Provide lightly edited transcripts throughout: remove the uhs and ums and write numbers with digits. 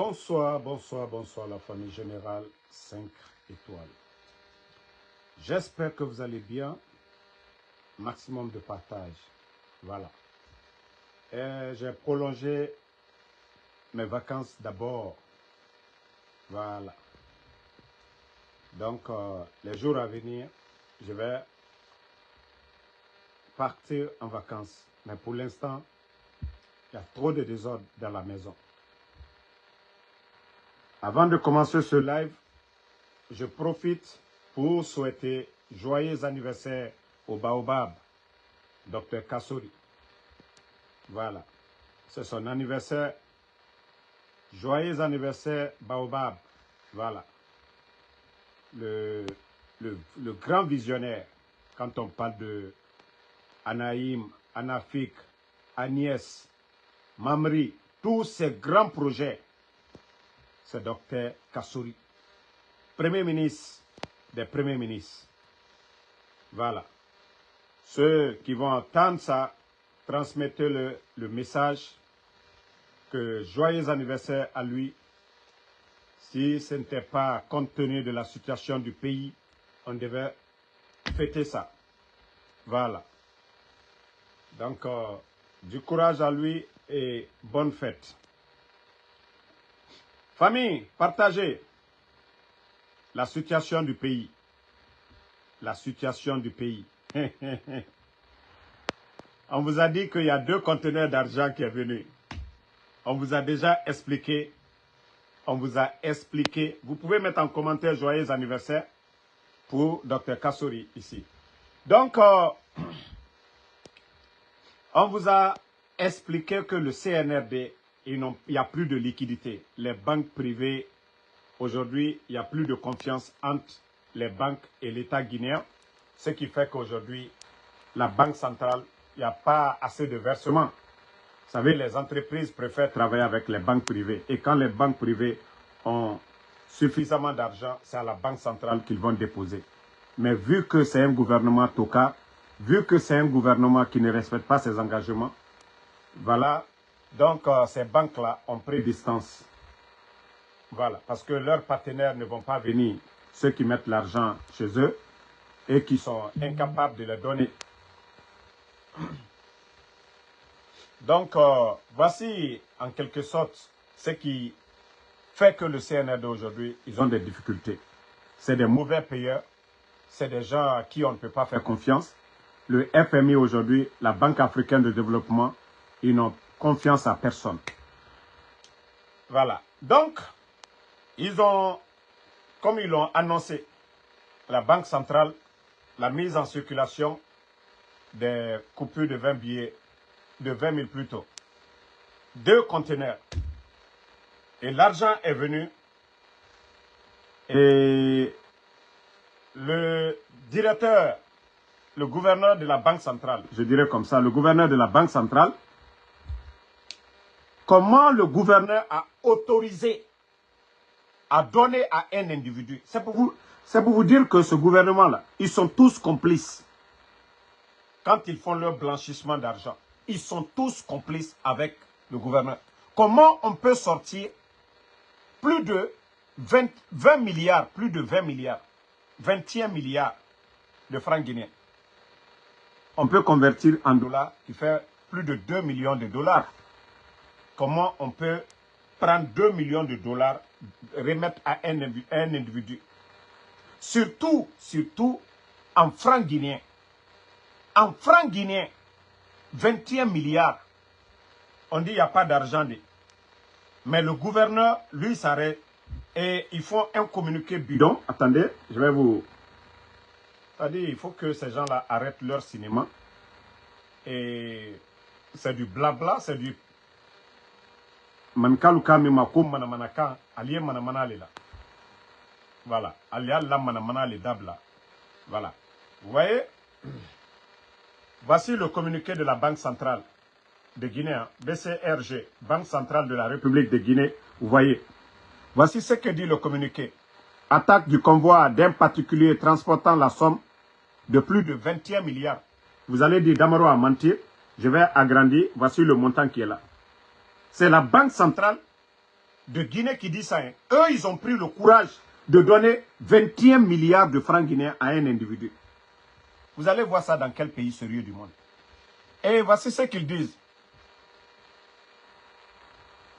Bonsoir, bonsoir, bonsoir la famille générale 5 étoiles. J'espère que vous allez bien. Maximum de partage. Voilà. J'ai prolongé mes vacances d'abord. Voilà. Donc, les jours à venir, je vais partir en vacances. Mais pour l'instant, il y a trop de désordre dans la maison. Avant de commencer ce live, je profite pour souhaiter joyeux anniversaire au Baobab, Dr Kassory. Voilà, c'est son anniversaire. Joyeux anniversaire Baobab. Voilà, le grand visionnaire, quand on parle de Anaïm, Anafik, Agnès, Mamri, tous ces grands projets, c'est Dr Kassory, Premier ministre des premiers ministres. Voilà. Ceux qui vont entendre ça, transmettez le message que joyeux anniversaire à lui. Si ce n'était pas compte tenu de la situation du pays, on devait fêter ça. Voilà. Donc, du courage à lui et bonne fête. Famille, partagez la situation du pays. La situation du pays. On vous a dit qu'il y a 2 conteneurs d'argent qui est venu. On vous a déjà expliqué. On vous a expliqué. Vous pouvez mettre en commentaire joyeux anniversaire pour Dr Kassory ici. Donc, on vous a expliqué que le CNRD, il n'y a plus de liquidité. Les banques privées, aujourd'hui, il n'y a plus de confiance entre les banques et l'État guinéen. Ce qui fait qu'aujourd'hui, la Banque centrale, il n'y a pas assez de versements. Vous savez, les entreprises préfèrent travailler avec les banques privées. Et quand les banques privées ont suffisamment d'argent, c'est à la Banque centrale qu'ils vont déposer. Mais vu que c'est un gouvernement tocard, vu que c'est un gouvernement qui ne respecte pas ses engagements, voilà, donc ces banques-là ont pris distance. Voilà, parce que leurs partenaires ne vont pas venir, ceux qui mettent l'argent chez eux, et qui sont incapables de le donner. Donc, voici en quelque sorte ce qui fait que le CNRD aujourd'hui, ils ont des difficultés. C'est des mauvais payeurs, c'est des gens à qui on ne peut pas faire confiance. Le FMI aujourd'hui, la Banque africaine de développement, ils n'ont confiance à personne. Voilà. Donc, ils ont, comme ils l'ont annoncé, la Banque centrale, la mise en circulation des coupures de 20 billets, de 20 000 plutôt. 2 conteneurs. Et l'argent est venu. Et le directeur, le gouverneur de la Banque centrale, je dirais comme ça, le gouverneur de la Banque centrale, comment le gouverneur a autorisé à donner à un individu. C'est pour vous dire que ce gouvernement-là, ils sont tous complices. Quand ils font leur blanchissement d'argent, ils sont tous complices avec le gouvernement. Comment on peut sortir plus de 20 milliards, plus de 20 milliards, 21 milliards de francs guinéens? On peut convertir en dollars, qui fait plus de 2 millions de dollars. Comment on peut prendre 2 millions de dollars, remettre à un individu? Surtout en francs guinéens. En francs guinéens, 21 milliards. On dit qu'il n'y a pas d'argent. Mais le gouverneur, lui, s'arrête et ils font un communiqué bidon. Attendez, je vais vous... C'est-à-dire, il faut que ces gens-là arrêtent leur cinéma. Et c'est du blabla, c'est du... Mankaluka mimako manamanaka, allié manamana là. Voilà, allié la manamana les dabla. Voilà. Vous voyez? Voici le communiqué de la Banque centrale de Guinée, BCRG, Banque centrale de la République de Guinée. Vous voyez. Voici ce que dit le communiqué. Attaque du convoi d'un particulier transportant la somme de plus de 21 milliards. Vous allez dire Damaro a menti. Je vais agrandir. Voici le montant qui est là. C'est la Banque centrale de Guinée qui dit ça. Hein. Eux, ils ont pris le courage de donner 21 milliards de francs guinéens à un individu. Vous allez voir ça dans quel pays sérieux du monde. Et voici ce qu'ils disent.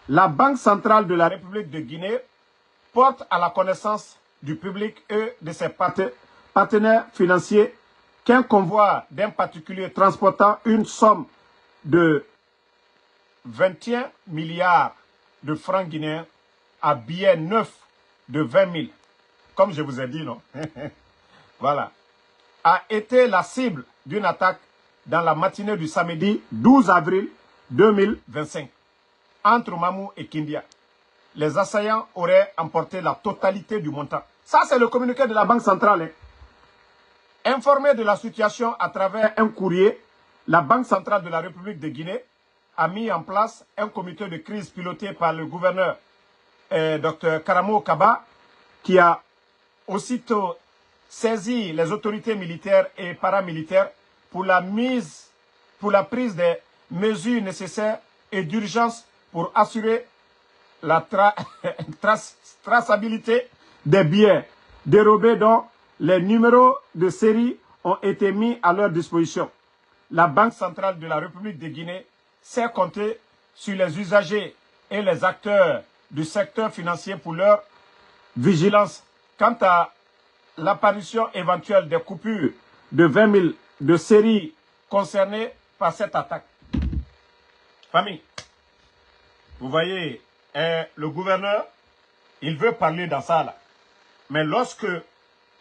La Banque centrale de la République de Guinée porte à la connaissance du public et de ses partenaires financiers qu'un convoi d'un particulier transportant une somme de 21 milliards de francs guinéens à billets neufs de 20 000, comme je vous ai dit, non? Voilà, a été la cible d'une attaque dans la matinée du samedi 12 avril 2025 entre Mamou et Kindia. Les assaillants auraient emporté la totalité du montant. Ça, c'est le communiqué de la Banque centrale. Hein. Informé de la situation à travers un courrier, la Banque centrale de la République de Guinée a mis en place un comité de crise piloté par le gouverneur Dr Karamo Kaba, qui a aussitôt saisi les autorités militaires et paramilitaires pour la prise des mesures nécessaires et d'urgence pour assurer la traçabilité des billets dérobés dont les numéros de série ont été mis à leur disposition. La Banque centrale de la République de Guinée sait compter sur les usagers et les acteurs du secteur financier pour leur vigilance quant à l'apparition éventuelle des coupures de 20 000 de séries concernées par cette attaque. Famille, vous voyez, le gouverneur, il veut parler dans ça là. Mais lorsque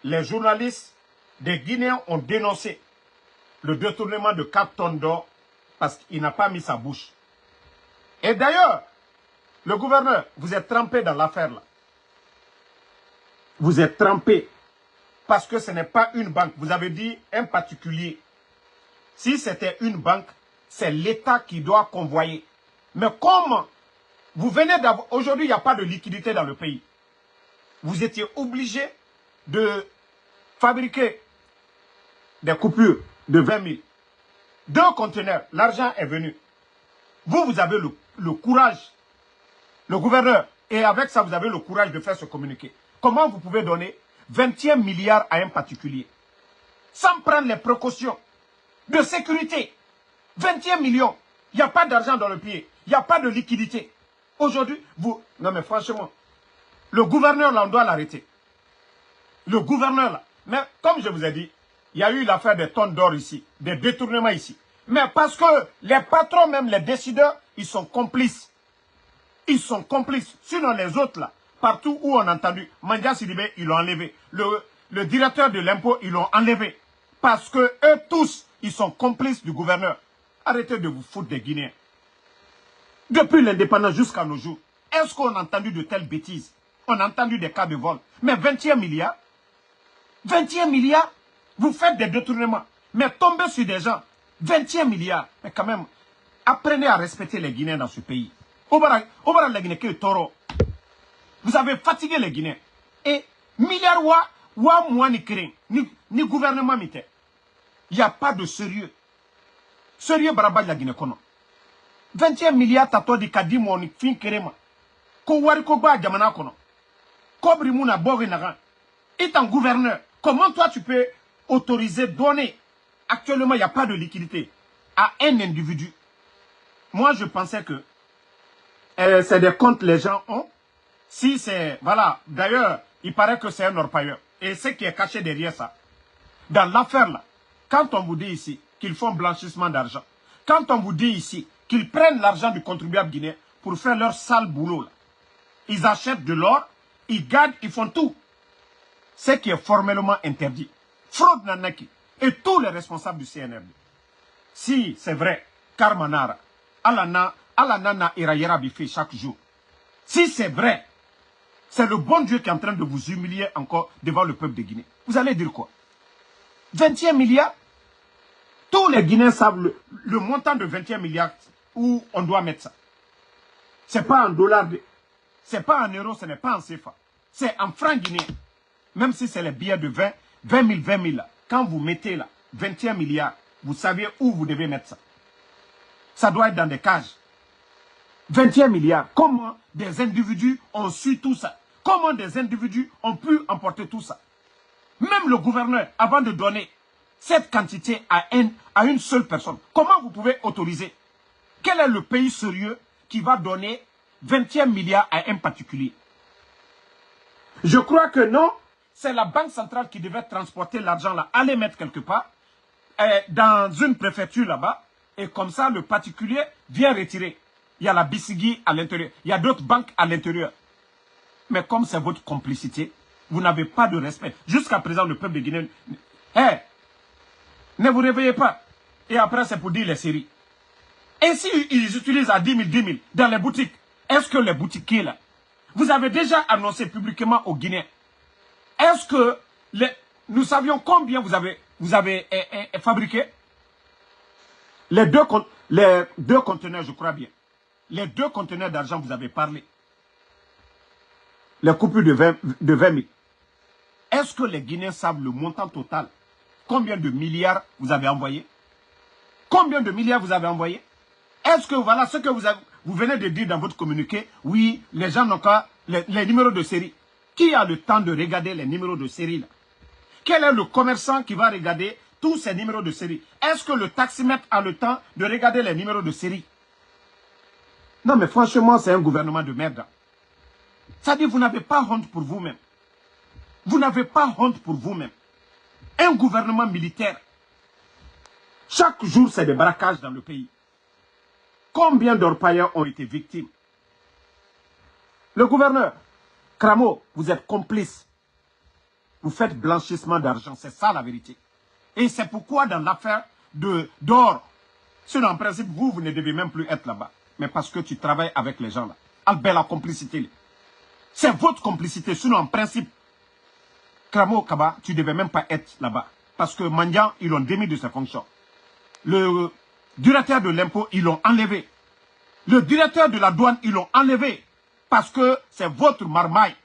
les journalistes des Guinéens ont dénoncé le détournement de 4 tonnes d'or parce qu'il n'a pas mis sa bouche. Et d'ailleurs, le gouverneur, vous êtes trempé dans l'affaire là. Vous êtes trempé parce que ce n'est pas une banque. Vous avez dit un particulier. Si c'était une banque, c'est l'État qui doit convoyer. Mais comme vous venez d'avoir... Aujourd'hui, il n'y a pas de liquidité dans le pays. Vous étiez obligé de fabriquer des coupures de 20 000. 2 conteneurs, l'argent est venu. Vous avez le courage, le gouverneur, et avec ça, vous avez le courage de faire ce communiqué. Comment vous pouvez donner 21 milliards à un particulier sans prendre les précautions de sécurité? 21 millions, il n'y a pas d'argent dans le pays, il n'y a pas de liquidité. Aujourd'hui, vous... Non mais franchement, le gouverneur là, on doit l'arrêter. Le gouverneur là. Mais comme je vous ai dit, il y a eu l'affaire des tonnes d'or ici, des détournements ici. Mais parce que les patrons, même les décideurs, ils sont complices. Ils sont complices. Sinon les autres là, partout où on a entendu, Mandia Sidibé, ils l'ont enlevé. Le directeur de l'impôt, ils l'ont enlevé. Parce que eux tous, ils sont complices du gouverneur. Arrêtez de vous foutre des Guinéens. Depuis l'indépendance jusqu'à nos jours, est-ce qu'on a entendu de telles bêtises? On a entendu des cas de vol. Mais 21 milliards, 21 milliards, vous faites des détournements. Mais tombez sur des gens, 21 milliards. Mais quand même, apprenez à respecter les Guinéens dans ce pays. Vous avez fatigué les Guinéens. Et milliards ni gouvernement mité. Il n'y a pas de sérieux. Sérieux barabaj la Guinée kono. 21 milliards tato di kadimo ni fin kerema. Ko wari ko ba jamana kono. Kobri muna bori nagan. Et en gouverneur, comment toi tu peux autoriser, donner, actuellement il n'y a pas de liquidité, à un individu? Moi je pensais que c'est des comptes les gens ont. Si c'est, voilà, d'ailleurs, il paraît que c'est un orpailleur. Et ce qui est caché derrière ça, dans l'affaire là, quand on vous dit ici qu'ils font blanchissement d'argent, quand on vous dit ici qu'ils prennent l'argent du contribuable guinéen pour faire leur sale boulot là, ils achètent de l'or, ils gardent, ils font tout. Ce qui est formellement interdit. Fraude Nanaki et tous les responsables du CNRD. Si c'est vrai, Karmanara, Alanana Irayera Bifi chaque jour. Si c'est vrai, c'est le bon Dieu qui est en train de vous humilier encore devant le peuple de Guinée. Vous allez dire quoi? 21 milliards? Tous les Guinéens savent le montant de 21 milliards où on doit mettre ça. Ce n'est pas en dollars, ce n'est pas en euros, ce n'est pas en CFA. C'est en francs guinéens. Même si c'est les billets de 20 000 là. Quand vous mettez là 21 milliards, vous savez où vous devez mettre ça. Ça doit être dans des cages. 21 milliards. Comment des individus ont su tout ça? Comment des individus ont pu emporter tout ça? Même le gouverneur, avant de donner cette quantité à une seule personne, comment vous pouvez autoriser? Quel est le pays sérieux qui va donner 21 milliards à un particulier? Je crois que non, c'est la banque centrale qui devait transporter l'argent là, aller mettre quelque part, dans une préfecture là-bas, et comme ça le particulier vient retirer. Il y a la Bissigi à l'intérieur, il y a d'autres banques à l'intérieur. Mais comme c'est votre complicité, vous n'avez pas de respect. Jusqu'à présent, le peuple de Guinée... ne vous réveillez pas. Et après, c'est pour dire les séries. Et si ils utilisent à 10 000, 10 000 dans les boutiques, est-ce que les boutiquiers là, vous avez déjà annoncé publiquement aux Guinéens, est-ce que nous savions combien vous avez fabriqué? Les deux conteneurs, je crois bien. Les 2 conteneurs d'argent, vous avez parlé. Les coupures de 20 000. Est-ce que les Guinéens savent le montant total? Combien de milliards vous avez envoyé? Combien de milliards vous avez envoyé? Est-ce que voilà ce que vous venez de dire dans votre communiqué? Oui, les gens n'ont qu'à les numéros de série. Qui a le temps de regarder les numéros de série là? Quel est le commerçant qui va regarder tous ces numéros de série? Est-ce que le taximètre a le temps de regarder les numéros de série? Non mais franchement, c'est un gouvernement de merde. C'est-à-dire vous n'avez pas honte pour vous-même. Vous n'avez pas honte pour vous-même. Un gouvernement militaire. Chaque jour, c'est des braquages dans le pays. Combien d'orpailleurs ont été victimes? Le gouverneur, Kramo, vous êtes complice. Vous faites blanchissement d'argent, c'est ça la vérité. Et c'est pourquoi dans l'affaire d'or, sinon en principe, vous ne devez même plus être là-bas. Mais parce que tu travailles avec les gens là. Albert, la complicité. C'est votre complicité, sinon en principe, Kramo Kaba, tu ne devais même pas être là-bas. Parce que Mandian, ils l'ont démis de ses fonctions. Le directeur de l'impôt, ils l'ont enlevé. Le directeur de la douane, ils l'ont enlevé. Parce que c'est votre marmaille.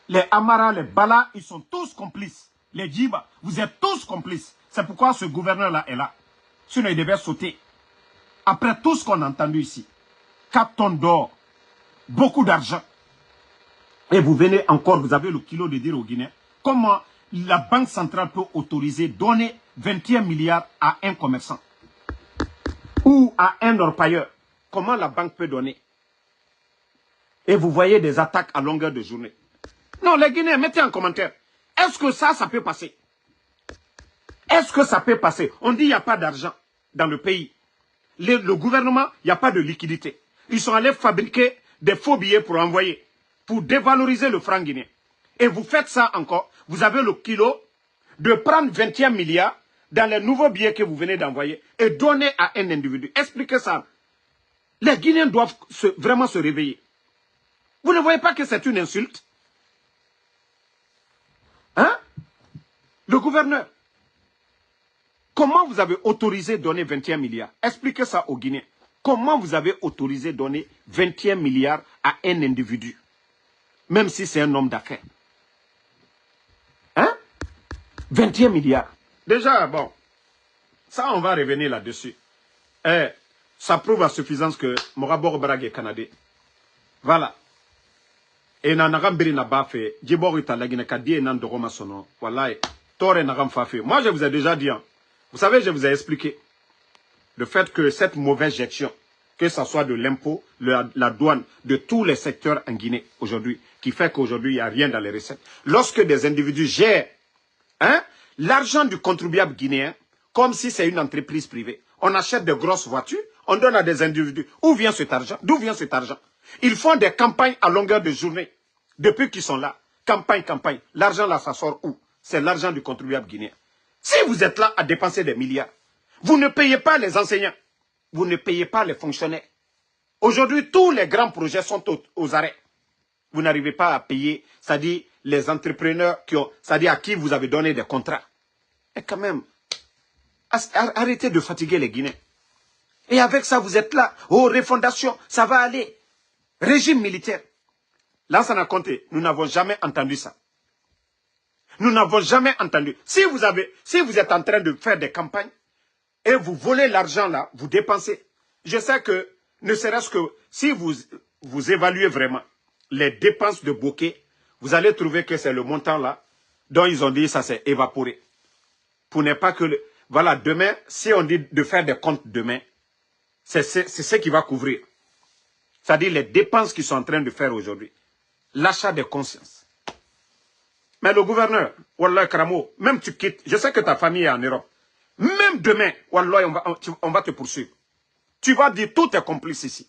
Les Amara, les Bala, ils sont tous complices. Les Djiba, vous êtes tous complices. C'est pourquoi ce gouverneur-là est là. Sinon, il devait sauter. Après tout ce qu'on a entendu ici. 4 tonnes d'or. Beaucoup d'argent. Et vous venez encore, vous avez le kilo de dire aux Guinéens, comment la Banque centrale peut autoriser, donner 21 milliards à un commerçant ou à un orpailleur. Comment la banque peut donner? Et vous voyez des attaques à longueur de journée. Non, les Guinéens, mettez en commentaire. Est-ce que ça peut passer? Est-ce que ça peut passer? On dit qu'il n'y a pas d'argent dans le pays. Le gouvernement, il n'y a pas de liquidité. Ils sont allés fabriquer des faux billets pour envoyer, pour dévaloriser le franc guinéen. Et vous faites ça encore. Vous avez le kilo de prendre 21 milliards dans les nouveaux billets que vous venez d'envoyer et donner à un individu. Expliquez ça. Les Guinéens doivent vraiment se réveiller. Vous ne voyez pas que c'est une insulte? Hein? Le gouverneur, comment vous avez autorisé donner 21 milliards? Expliquez ça aux Guinéens. Comment vous avez autorisé donner 21 milliards à un individu? Même si c'est un homme d'affaires. Hein? 21 milliards. Déjà, bon, ça on va revenir là-dessus. Ça prouve à suffisance que Morabor Barag est canadien. Voilà. Et nanagambiri na bafe, djibor italagine kadie nan doroma sono. Voilà. Tore nagam fafe. Moi je vous ai déjà dit, hein. Vous savez, je vous ai expliqué le fait que cette mauvaise gestion, que ce soit de l'impôt, la douane, de tous les secteurs en Guinée aujourd'hui, qui fait qu'aujourd'hui il n'y a rien dans les recettes. Lorsque des individus gèrent l'argent du contribuable guinéen, comme si c'est une entreprise privée, on achète de grosses voitures, on donne à des individus. Où vient cet argent? D'où vient cet argent? Ils font des campagnes à longueur de journée. Depuis qu'ils sont là, campagne, campagne. L'argent là, ça sort où? C'est l'argent du contribuable guinéen. Si vous êtes là à dépenser des milliards, vous ne payez pas les enseignants, vous ne payez pas les fonctionnaires. Aujourd'hui, tous les grands projets sont aux arrêts. Vous n'arrivez pas à payer, c'est-à-dire les entrepreneurs c'est-à-dire à qui vous avez donné des contrats. Et quand même, arrêtez de fatiguer les Guinéens. Et avec ça, vous êtes là. Oh, refondation, ça va aller. Régime militaire. Lansana Conté, nous n'avons jamais entendu ça. Nous n'avons jamais entendu. Si vous êtes en train de faire des campagnes et vous volez l'argent là, vous dépensez. Je sais que Ne serait-ce que si vous évaluez vraiment les dépenses de Bokeh, vous allez trouver que c'est le montant là dont ils ont dit ça s'est évaporé. Pour ne pas que... Voilà, demain, si on dit de faire des comptes demain, c'est ce qui va couvrir. C'est-à-dire les dépenses qu'ils sont en train de faire aujourd'hui. L'achat de conscience. Mais le gouverneur, Wallah Karamo, même tu quittes, je sais que ta famille est en Europe. Même demain, Wallah, on va te poursuivre. Tu vas dire tout est complice ici.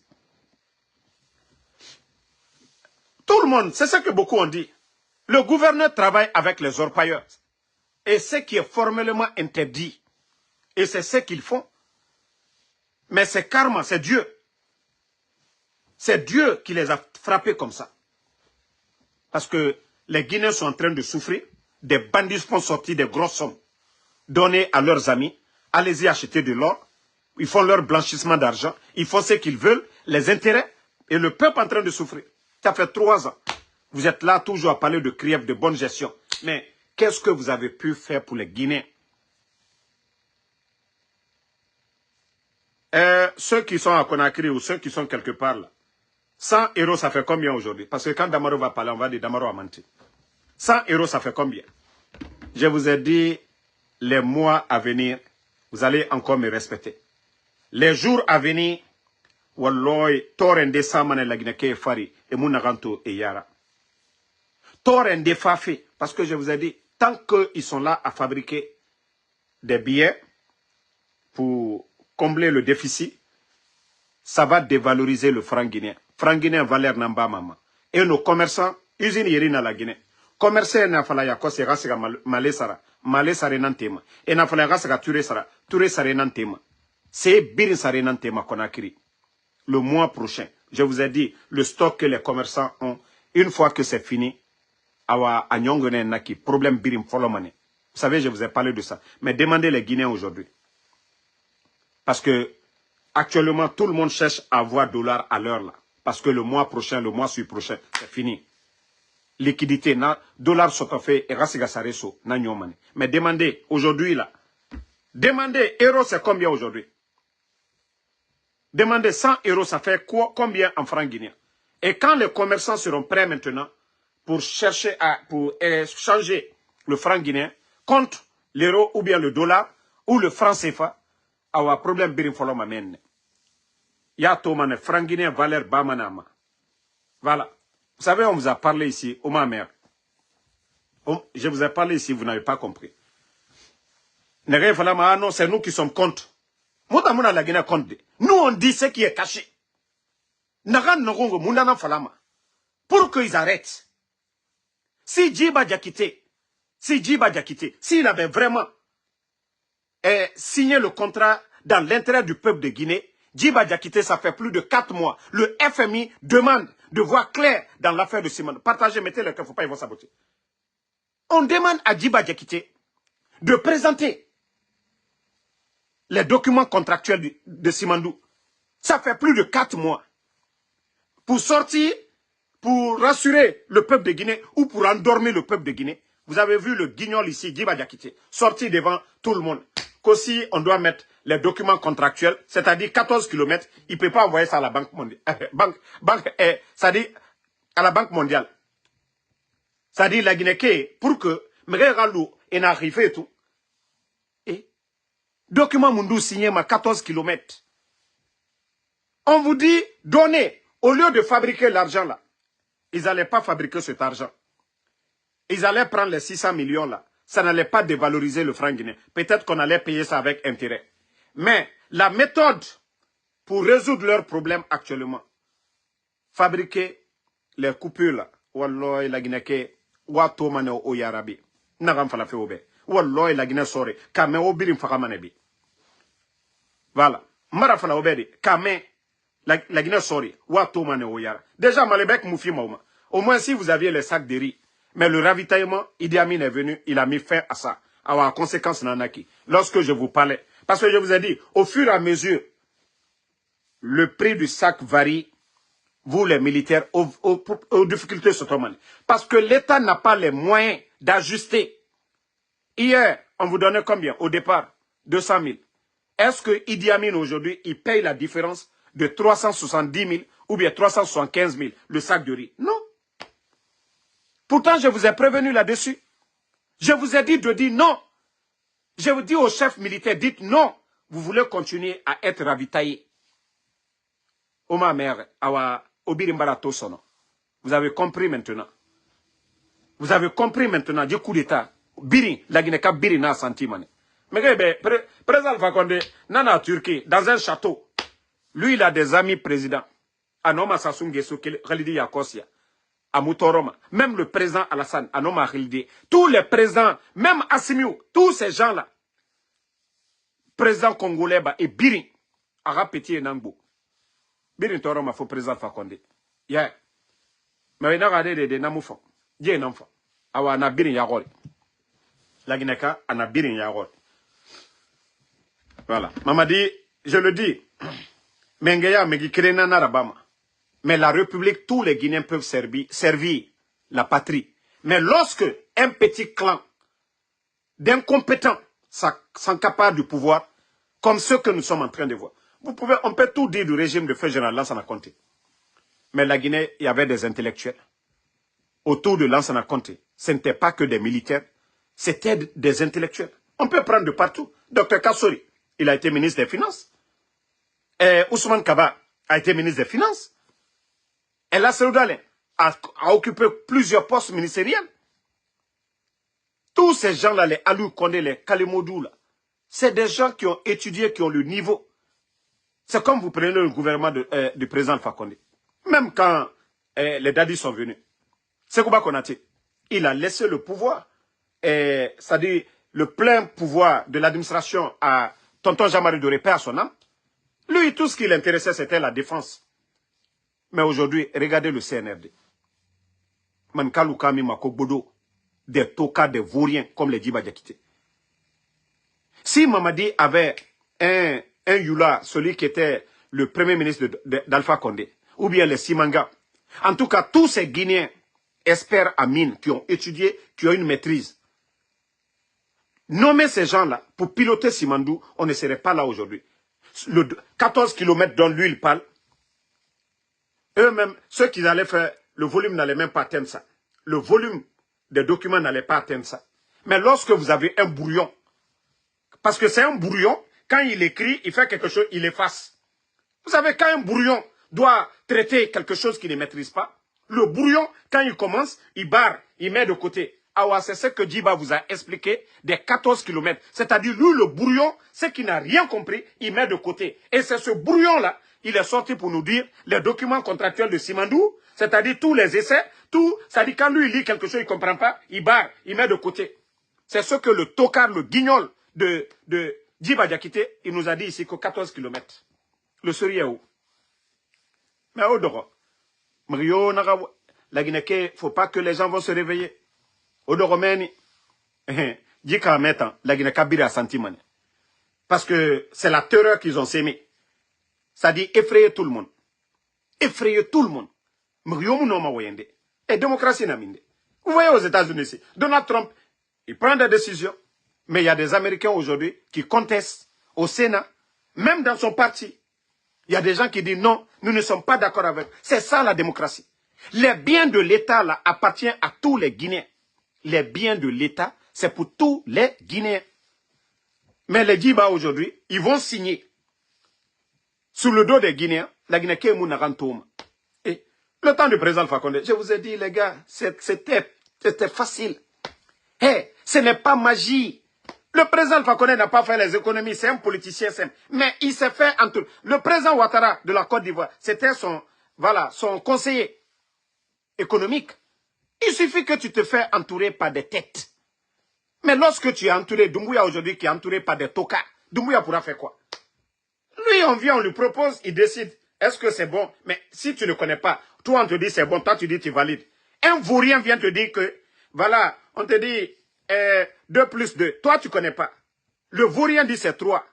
Tout le monde, c'est ce que beaucoup ont dit. Le gouverneur travaille avec les orpailleurs. Et ce qui est formellement interdit. Et c'est ce qu'ils font. Mais c'est karma, c'est Dieu. C'est Dieu qui les a frappés comme ça. Parce que les Guinéens sont en train de souffrir. Des bandits font sortir des grosses sommes données à leurs amis. Allez-y acheter de l'or. Ils font leur blanchissement d'argent. Ils font ce qu'ils veulent, les intérêts. Et le peuple est en train de souffrir. Ça fait 3 ans. Vous êtes là toujours à parler de Krief, de bonne gestion. Mais qu'est-ce que vous avez pu faire pour les Guinéens? Ceux qui sont à Conakry ou ceux qui sont quelque part là, 100 euros, ça fait combien aujourd'hui? Parce que quand Damaro va parler, on va dire Damaro a menti. 100 euros, ça fait combien? Je vous ai dit, les mois à venir, vous allez encore me respecter. Les jours à venir, Walloy, Torende Samane Lagineke Fari, et Munaranto et Yara. Torende Fafi, parce que je vous ai dit, tant qu'ils sont là à fabriquer des billets pour combler le déficit, ça va dévaloriser le franc guinéen. Franc guinéen valeur namba mama. Et nos commerçants, usine yerina la Guinée. Commerçants n'a fala ya kose rasega malesara, malesara nantema. Et n'a fala rasega ture sara nantema. C'est birin sara nantema Conakry. Le mois prochain, je vous ai dit, le stock que les commerçants ont, une fois que c'est fini, awa anyongone naki, problème birim folomane. Vous savez, je vous ai parlé de ça. Mais demandez les Guinéens aujourd'hui. Parce que actuellement, tout le monde cherche à avoir $, à l'heure là. Parce que le mois prochain, le mois prochain, c'est fini. Liquidité, dollar sont fait et rasiga sareso, na nyomane. Mais demandez, aujourd'hui là, demandez, euros c'est combien aujourd'hui? Demandez 100 euros, ça fait quoi, combien en francs guinéens? Et quand les commerçants seront prêts maintenant pour chercher pour changer le franc guinéen contre l'euro ou bien le dollar ou le franc CFA, awa problème birim folo mamen. Ya tomane franc guinéen valeur bamanama. Voilà. Vous savez, on vous a parlé ici, au ma mère. Je vous ai parlé ici, vous n'avez pas compris. Ah non, c'est nous qui sommes contre. Nous, on dit ce qui est caché. Pour qu'ils arrêtent. Si Djiba Diakité, s'il avait vraiment signé le contrat dans l'intérêt du peuple de Guinée, Djiba Diakité, ça fait plus de 4 mois. Le FMI demande de voir clair dans l'affaire de Simandou. Partagez, mettez le cœur, il ne faut pas, ils vont saboter. On demande à Djiba Diakité de présenter les documents contractuels de Simandou. Ça fait plus de 4 mois. Pour sortir, pour rassurer le peuple de Guinée ou pour endormir le peuple de Guinée. Vous avez vu le guignol ici, Djiba Diakité, sortir devant tout le monde. Qu'aussi, on doit mettre les documents contractuels, c'est-à-dire 14 km, il ne peut pas envoyer ça à la Banque mondiale. C'est-à-dire à la Banque mondiale. C'est-à-dire la Guinée, pour que Méréralou ait arrivé et tout. Et document Mundou signé à 14 km. On vous dit, donnez, au lieu de fabriquer l'argent là, ils n'allaient pas fabriquer cet argent. Ils allaient prendre les 600 millions là. Ça n'allait pas dévaloriser le franc guinéen. Peut-être qu'on allait payer ça avec intérêt. Mais la méthode pour résoudre leurs problèmes actuellement, fabriquer les coupures là, Wallah la Guinée, Wato mane o Yarabi, Nagam falafe obe, Wallah la Guinée sore, Kame o birim fakamanebi. Voilà. Mara fala obedi, Kame la Guinée sore, Wato mane o Yara. Déjà Malebek moufi mauma. Au moins si vous aviez les sacs de riz. Mais le ravitaillement, Idi Amin est venu, il a mis fin à ça. Alors, en conséquence, Nanaki, lorsque je vous parlais, parce que je vous ai dit, au fur et à mesure, le prix du sac varie, vous les militaires, aux difficultés s'automatisent. Parce que l'État n'a pas les moyens d'ajuster. Hier, on vous donnait combien? Au départ, 200 000. Est-ce que Idi Amin aujourd'hui, il paye la différence de 370 000 ou bien 375 000 le sac de riz. Non. Pourtant, je vous ai prévenu là-dessus. Je vous ai dit de dire non. Je vous dis au chef militaire, dites non. Vous voulez continuer à être ravitaillé. Oma mère, awa obirimbara tosono. Vous avez compris maintenant. Vous avez compris maintenant, du coup d'état. Biri, la Guinée-Cap Biri n'a senti mané. Mais président Alpha Condé, nana Turquie, dans un château. Lui, il a des amis présidents. Anoma Sassou Nguesso, Khalidi Yakosia. À Moutoroma. Même le président Alassane, Anoma Khalidi. Tous les présidents, même Assimiou, tous ces gens-là. Président congolais et Biri. Ara Petit et Nangbo. Biri Toroma, faut président Alpha Condé. Yeah. Mais il y a des namoufons. Il y a un enfant. Awa na Biri Yagori. La Guinée-Ka, ana Biri Yagori. Voilà. Maman dit, je le dis, Mengeya Megikirena Narabama. Mais la République, tous les Guinéens peuvent servir la patrie. Mais lorsque un petit clan d'incompétents s'encapare du pouvoir, comme ceux que nous sommes en train de voir, on peut tout dire du régime de feu général Lansana Conté. Mais la Guinée, il y avait des intellectuels. Autour de Lansana Conté, ce n'était pas que des militaires, c'était des intellectuels. On peut prendre de partout. Dr Kassori, il a été ministre des Finances. Et Ousmane Kaba a été ministre des Finances. Et la Seloudalé a occupé plusieurs postes ministériels. Tous ces gens-là, les Alou Kondé, les Kalimodou, c'est des gens qui ont étudié, qui ont le niveau. C'est comme vous prenez le gouvernement du président Alpha Condé. Même quand les dadis sont venus. Sekouba Konaté, il a laissé le pouvoir, c'est-à-dire le plein pouvoir de l'administration à Tonton Jean-Marie Doré, à son âme. Lui, tout ce qui l'intéressait, c'était la défense. Mais aujourd'hui, regardez le CNRD. Mankalou Kami Makobodo, des tokas, des vauriens, comme les Djiba Diakité. Si Mamadi avait un Yula, celui qui était le premier ministre d'Alpha Condé, ou bien les Simanga, en tout cas, tous ces Guinéens, experts à mine, qui ont étudié, qui ont une maîtrise, nommer ces gens-là pour piloter Simandou, on ne serait pas là aujourd'hui. 14 km dont lui, il parle, eux-mêmes, ceux qui allaient faire, le volume n'allait même pas atteindre ça. Le volume des documents n'allait pas atteindre ça. Mais lorsque vous avez un brouillon, parce que c'est un brouillon, quand il écrit, il fait quelque chose, il efface. Vous savez, quand un brouillon doit traiter quelque chose qu'il ne maîtrise pas, le brouillon, quand il commence, il barre, il met de côté. Ah, c'est ce que Djiba vous a expliqué des 14 km. C'est-à-dire, lui, le brouillon, ce qui n'a rien compris, il met de côté. Et c'est ce brouillon-là, il est sorti pour nous dire les documents contractuels de Simandou, c'est-à-dire tous les essais, tout, c'est-à-dire quand lui, il lit quelque chose, il ne comprend pas, il barre, il met de côté. C'est ce que le tocard, le guignol de Djiba Diakité, il nous a dit ici que 14 km. Le sérieux est où? Mais au dehors, la Guinée, il ne faut pas que les gens vont se réveiller. Au dehors, la Guinée Kabira sentiment. Parce que c'est la terreur qu'ils ont sémée. Ça dit effrayer tout le monde. Effrayer tout le monde. Et démocratie n'a minde. Vous voyez aux États-Unis ici, Donald Trump, il prend des décisions, mais il y a des Américains aujourd'hui qui contestent au Sénat, même dans son parti. Il y a des gens qui disent non, nous ne sommes pas d'accord avec. C'est ça la démocratie. Les biens de l'État là appartiennent à tous les Guinéens. Les biens de l'État, c'est pour tous les Guinéens. Mais les Djiba aujourd'hui, ils vont signer sous le dos des Guinéens, la Guinée qui est Mounarantoma. Et le temps du président Alpha Condé, je vous ai dit, les gars, c'était facile. Hey, ce n'est pas magie. Le président Alpha Condé n'a pas fait les économies, c'est un politicien simple. Mais il s'est fait entre... Le président Ouattara de la Côte d'Ivoire, c'était son conseiller économique. Il suffit que tu te fais entourer par des têtes. Mais lorsque tu es entouré, Doumbouya aujourd'hui qui est entouré par des tokas, Doumbouya pourra faire quoi? Lui, on vient, on lui propose, il décide. Est-ce que c'est bon? Mais si tu ne connais pas, toi on te dit c'est bon, toi tu dis tu valides. Un vaurien vient te dire que, voilà, on te dit 2 plus 2. Toi tu ne connais pas. Le vaurien dit c'est 3.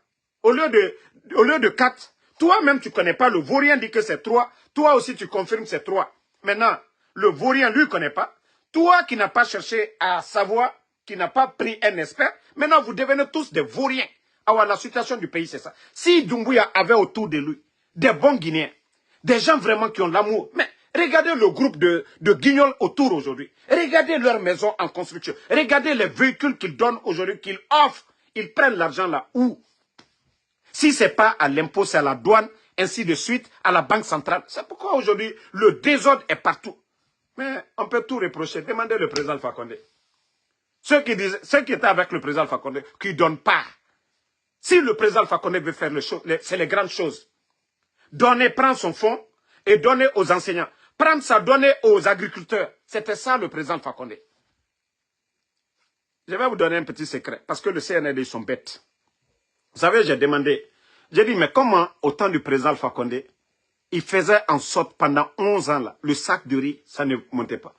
Au lieu de 4, toi-même tu ne connais pas. Le vaurien dit que c'est 3. Toi aussi tu confirmes c'est 3. Maintenant, le vaurien lui ne connaît pas. Toi qui n'as pas cherché à savoir, qui n'a pas pris un expert, maintenant vous devenez tous des vauriens. Alors la situation du pays c'est ça. Si Doumbouya avait autour de lui des bons Guinéens, des gens vraiment qui ont l'amour. Mais regardez le groupe de guignols autour aujourd'hui. Regardez leurs maisons en construction. Regardez les véhicules qu'ils donnent aujourd'hui, qu'ils offrent. Ils prennent l'argent là où? Si ce n'est pas à l'impôt, c'est à la douane, ainsi de suite, à la banque centrale. C'est pourquoi aujourd'hui, le désordre est partout. Mais on peut tout reprocher. Demandez le président Alpha Condé. Ceux qui étaient avec le président Alpha Condé, qui ne donnent pas. Si le président Alpha Condé veut faire c'est les grandes choses. Donner, prendre son fonds et donner aux enseignants. Prendre ça, donner aux agriculteurs. C'était ça le président Alpha Condé. Je vais vous donner un petit secret, parce que le CNRD, ils sont bêtes. Vous savez, j'ai demandé, j'ai dit, mais comment, au temps du président Alpha Condé, il faisait en sorte pendant 11 ans, là, le sac de riz, ça ne montait pas.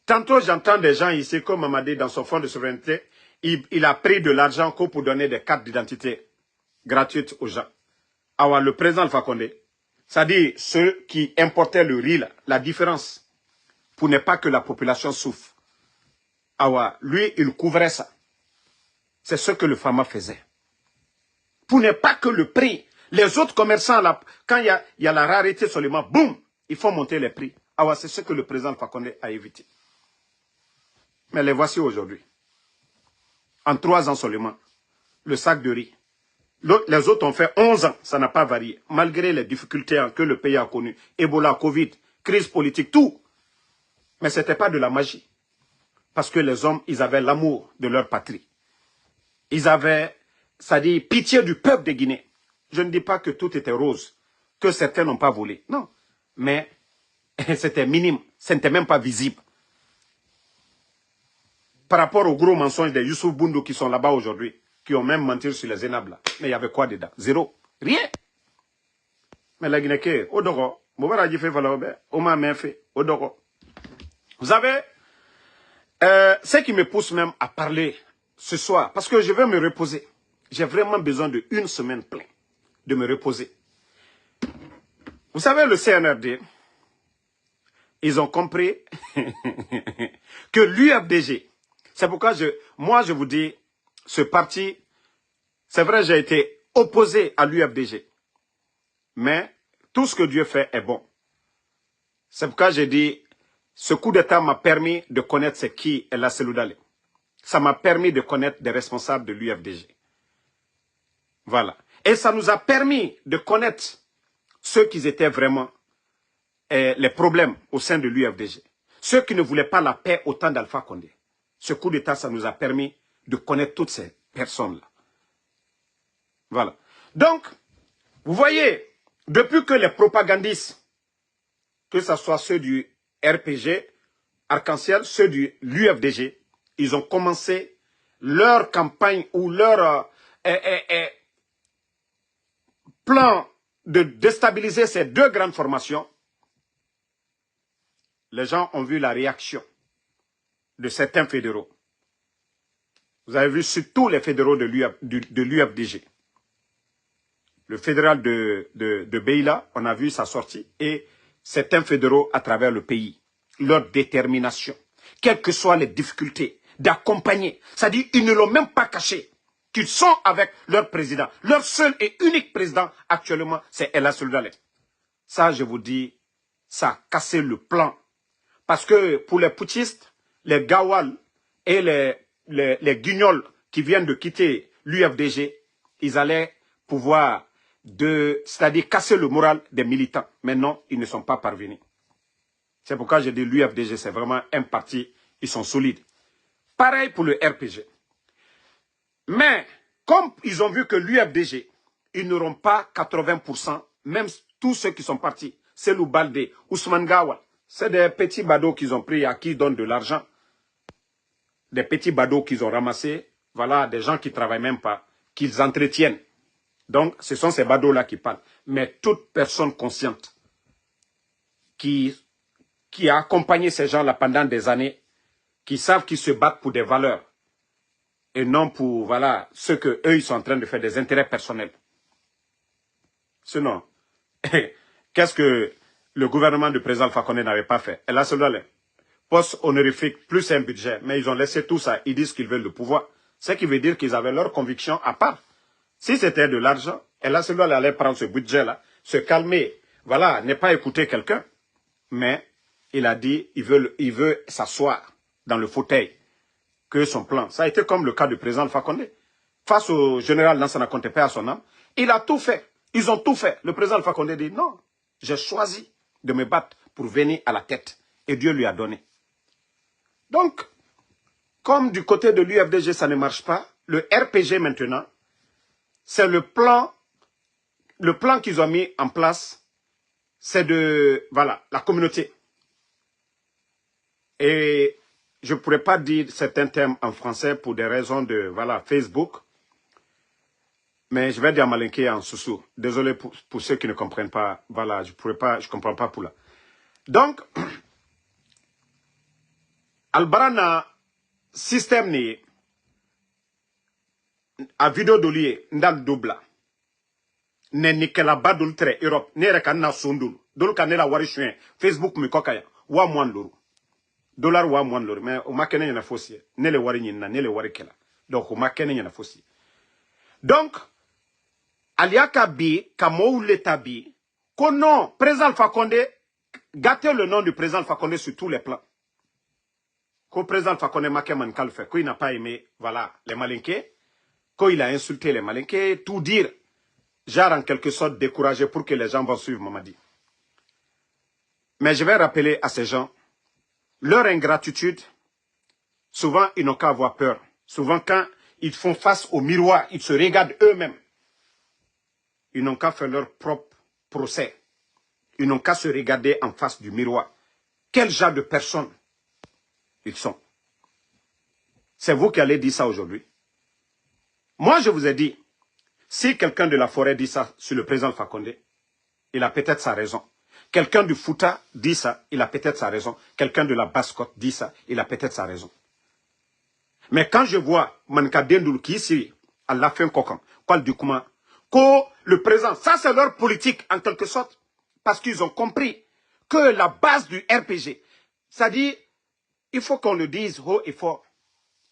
Tantôt, j'entends des gens ici, comme Mamadi, dans son fonds de souveraineté, il a pris de l'argent pour donner des cartes d'identité gratuites aux gens. Alors, le président Alpha Condé, c'est-à-dire ceux qui importaient le riz, là, la différence, pour ne pas que la population souffre. Alors, lui, il couvrait ça. C'est ce que le FAMA faisait. Pour ne pas que le prix, les autres commerçants, là, quand il y a la rareté seulement, boum, il faut monter les prix. Alors, c'est ce que le président Alpha Condé a évité. Mais les voici aujourd'hui. En 3 ans seulement, le sac de riz. Les autres ont fait 11 ans, ça n'a pas varié. Malgré les difficultés que le pays a connues. Ebola, Covid, crise politique, tout. Mais ce n'était pas de la magie. Parce que les hommes, ils avaient l'amour de leur patrie. Ils avaient, c'est-à-dire, pitié du peuple de Guinée. Je ne dis pas que tout était rose, que certains n'ont pas volé. Non. Mais c'était minime. Ce n'était même pas visible. Par rapport aux gros mensonges des Youssouf Boundou qui sont là-bas aujourd'hui, qui ont même menti sur les Zénab là. Mais il y avait quoi dedans? Zéro. Rien. Mais la Guinée, Odoro, vous savez, ce qui me pousse même à parler ce soir, parce que je veux me reposer. J'ai vraiment besoin d'1 semaine pleine de me reposer. Vous savez, le CNRD, ils ont compris que l'UFDG, c'est pourquoi moi je vous dis, ce parti, c'est vrai, j'ai été opposé à l'UFDG. Mais tout ce que Dieu fait est bon. C'est pourquoi j'ai dit, ce coup d'État m'a permis de connaître ce qui est la Seloudalé. Ça m'a permis de connaître des responsables de l'UFDG. Voilà. Et ça nous a permis de connaître ceux qui étaient vraiment les problèmes au sein de l'UFDG. Ceux qui ne voulaient pas la paix au temps d'Alpha Condé. Ce coup d'État, ça nous a permis de connaître toutes ces personnes-là. Voilà. Donc, vous voyez, depuis que les propagandistes, que ce soit ceux du RPG, Arc-en-Ciel, ceux de l'UFDG, ils ont commencé leur campagne ou leur plan de déstabiliser ces 2 grandes formations. Les gens ont vu la réaction de certains fédéraux. Vous avez vu surtout les fédéraux de l'UFDG. Le fédéral de Beila, on a vu sa sortie, et certains fédéraux à travers le pays. Leur détermination, quelles que soient les difficultés, d'accompagner. C'est-à-dire, ils ne l'ont même pas caché, qu'ils sont avec leur président. Leur seul et unique président actuellement, c'est Ella Seloudalé. Ça, je vous dis, ça a cassé le plan. Parce que pour les putschistes, les Gawal et les guignols qui viennent de quitter l'UFDG, ils allaient pouvoir, c'est-à-dire casser le moral des militants. Mais non, ils ne sont pas parvenus. C'est pourquoi j'ai dit l'UFDG, c'est vraiment un parti, ils sont solides. Pareil pour le RPG. Mais, comme ils ont vu que l'UFDG, ils n'auront pas 80%, même tous ceux qui sont partis, Selou Baldé, Ousmane Gawal, c'est des petits badauds qu'ils ont pris à qui ils donnent de l'argent. Des petits badauds qu'ils ont ramassés, voilà, des gens qui ne travaillent même pas, qu'ils entretiennent. Donc, ce sont ces badauds-là qui parlent. Mais toute personne consciente qui a accompagné ces gens-là pendant des années, qui savent qu'ils se battent pour des valeurs et non pour, voilà, ce qu'eux, ils sont en train de faire, des intérêts personnels. Sinon, qu'est-ce que le gouvernement du président Alpha Condé n'avait pas fait? Et là, c'est là, poste honorifique plus un budget, mais ils ont laissé tout ça, ils disent qu'ils veulent le pouvoir. Ce qui veut dire qu'ils avaient leurs convictions à part. Si c'était de l'argent, et là, celui-là allait prendre ce budget-là, se calmer, voilà, ne pas écouter quelqu'un. Mais il a dit, il veut s'asseoir dans le fauteuil, que son plan. Ça a été comme le cas du président Alpha Condé. Face au général Lansana Conté, paix à son âme, il a tout fait. Ils ont tout fait. Le président Alpha Condé dit, non, j'ai choisi de me battre pour venir à la tête. Et Dieu lui a donné. Donc, comme du côté de l'UFDG, ça ne marche pas, le RPG maintenant, c'est le plan qu'ils ont mis en place, c'est de, voilà, la communauté. Et je ne pourrais pas dire certains termes en français pour des raisons de, voilà, Facebook. Mais je vais dire malinké en soussou. Désolé pour ceux qui ne comprennent pas. Voilà, je ne comprends pas pour là. Donc, Albarana, système ni, a vidéo d'olier, ndal dobla. Ne nikela badul tre Europe, ne reka na sondul. Dolu ka ne la wari chuen, Facebook mi kokaya, wa mwan loru. Dollar wa mwan loru, mais o makene yana fossi. Ne le wari nyina, ne le wari kela. Donc, o makene yana fossi. Donc, Aliaka bi, Kamou l'État bi, que non, président Alpha Condé, gâtez le nom du président Alpha Condé sur tous les plans. Que président Alpha Condé Makeman Kalfe, qu'il n'a pas aimé, voilà, les Malinqués, qu'il a insulté les Malinqués, tout dire, genre en quelque sorte découragé pour que les gens vont suivre Mamadi. Mais je vais rappeler à ces gens, leur ingratitude, souvent ils n'ont qu'à avoir peur. Souvent quand ils font face au miroir, ils se regardent eux-mêmes. Ils n'ont qu'à faire leur propre procès. Ils n'ont qu'à se regarder en face du miroir. Quel genre de personnes ils sont? C'est vous qui allez dire ça aujourd'hui. Moi, je vous ai dit, si quelqu'un de la forêt dit ça sur le président Alpha Condé, il a peut-être sa raison. Quelqu'un du Fouta dit ça, il a peut-être sa raison. Quelqu'un de la Basse-Côte dit ça, il a peut-être sa raison. Mais quand je vois Manka Dendoul qui ici, à la fin Kokam, Kwal Dukuma, que le président, ça c'est leur politique en quelque sorte, parce qu'ils ont compris que la base du RPG, c'est-à-dire, il faut qu'on le dise haut et fort,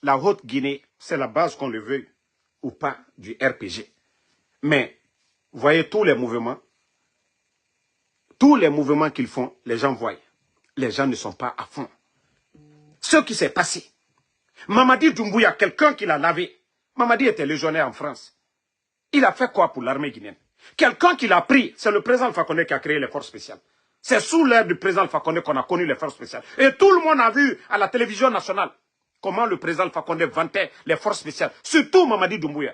la Haute-Guinée, c'est la base qu'on le veuille ou pas du RPG. Mais, voyez tous les mouvements qu'ils font, les gens voient. Les gens ne sont pas à fond. Ce qui s'est passé, Mamadi Doumbouya, quelqu'un qui l'a lavé, Mamadi était légionnaire en France. Il a fait quoi pour l'armée guinéenne? Quelqu'un qui l'a pris, c'est le président Alpha Condé qui a créé les forces spéciales. C'est sous l'ère du président Alpha Condé qu'on a connu les forces spéciales. Et tout le monde a vu à la télévision nationale comment le président Alpha Condé vantait les forces spéciales. Surtout Mamadi Doumbouya.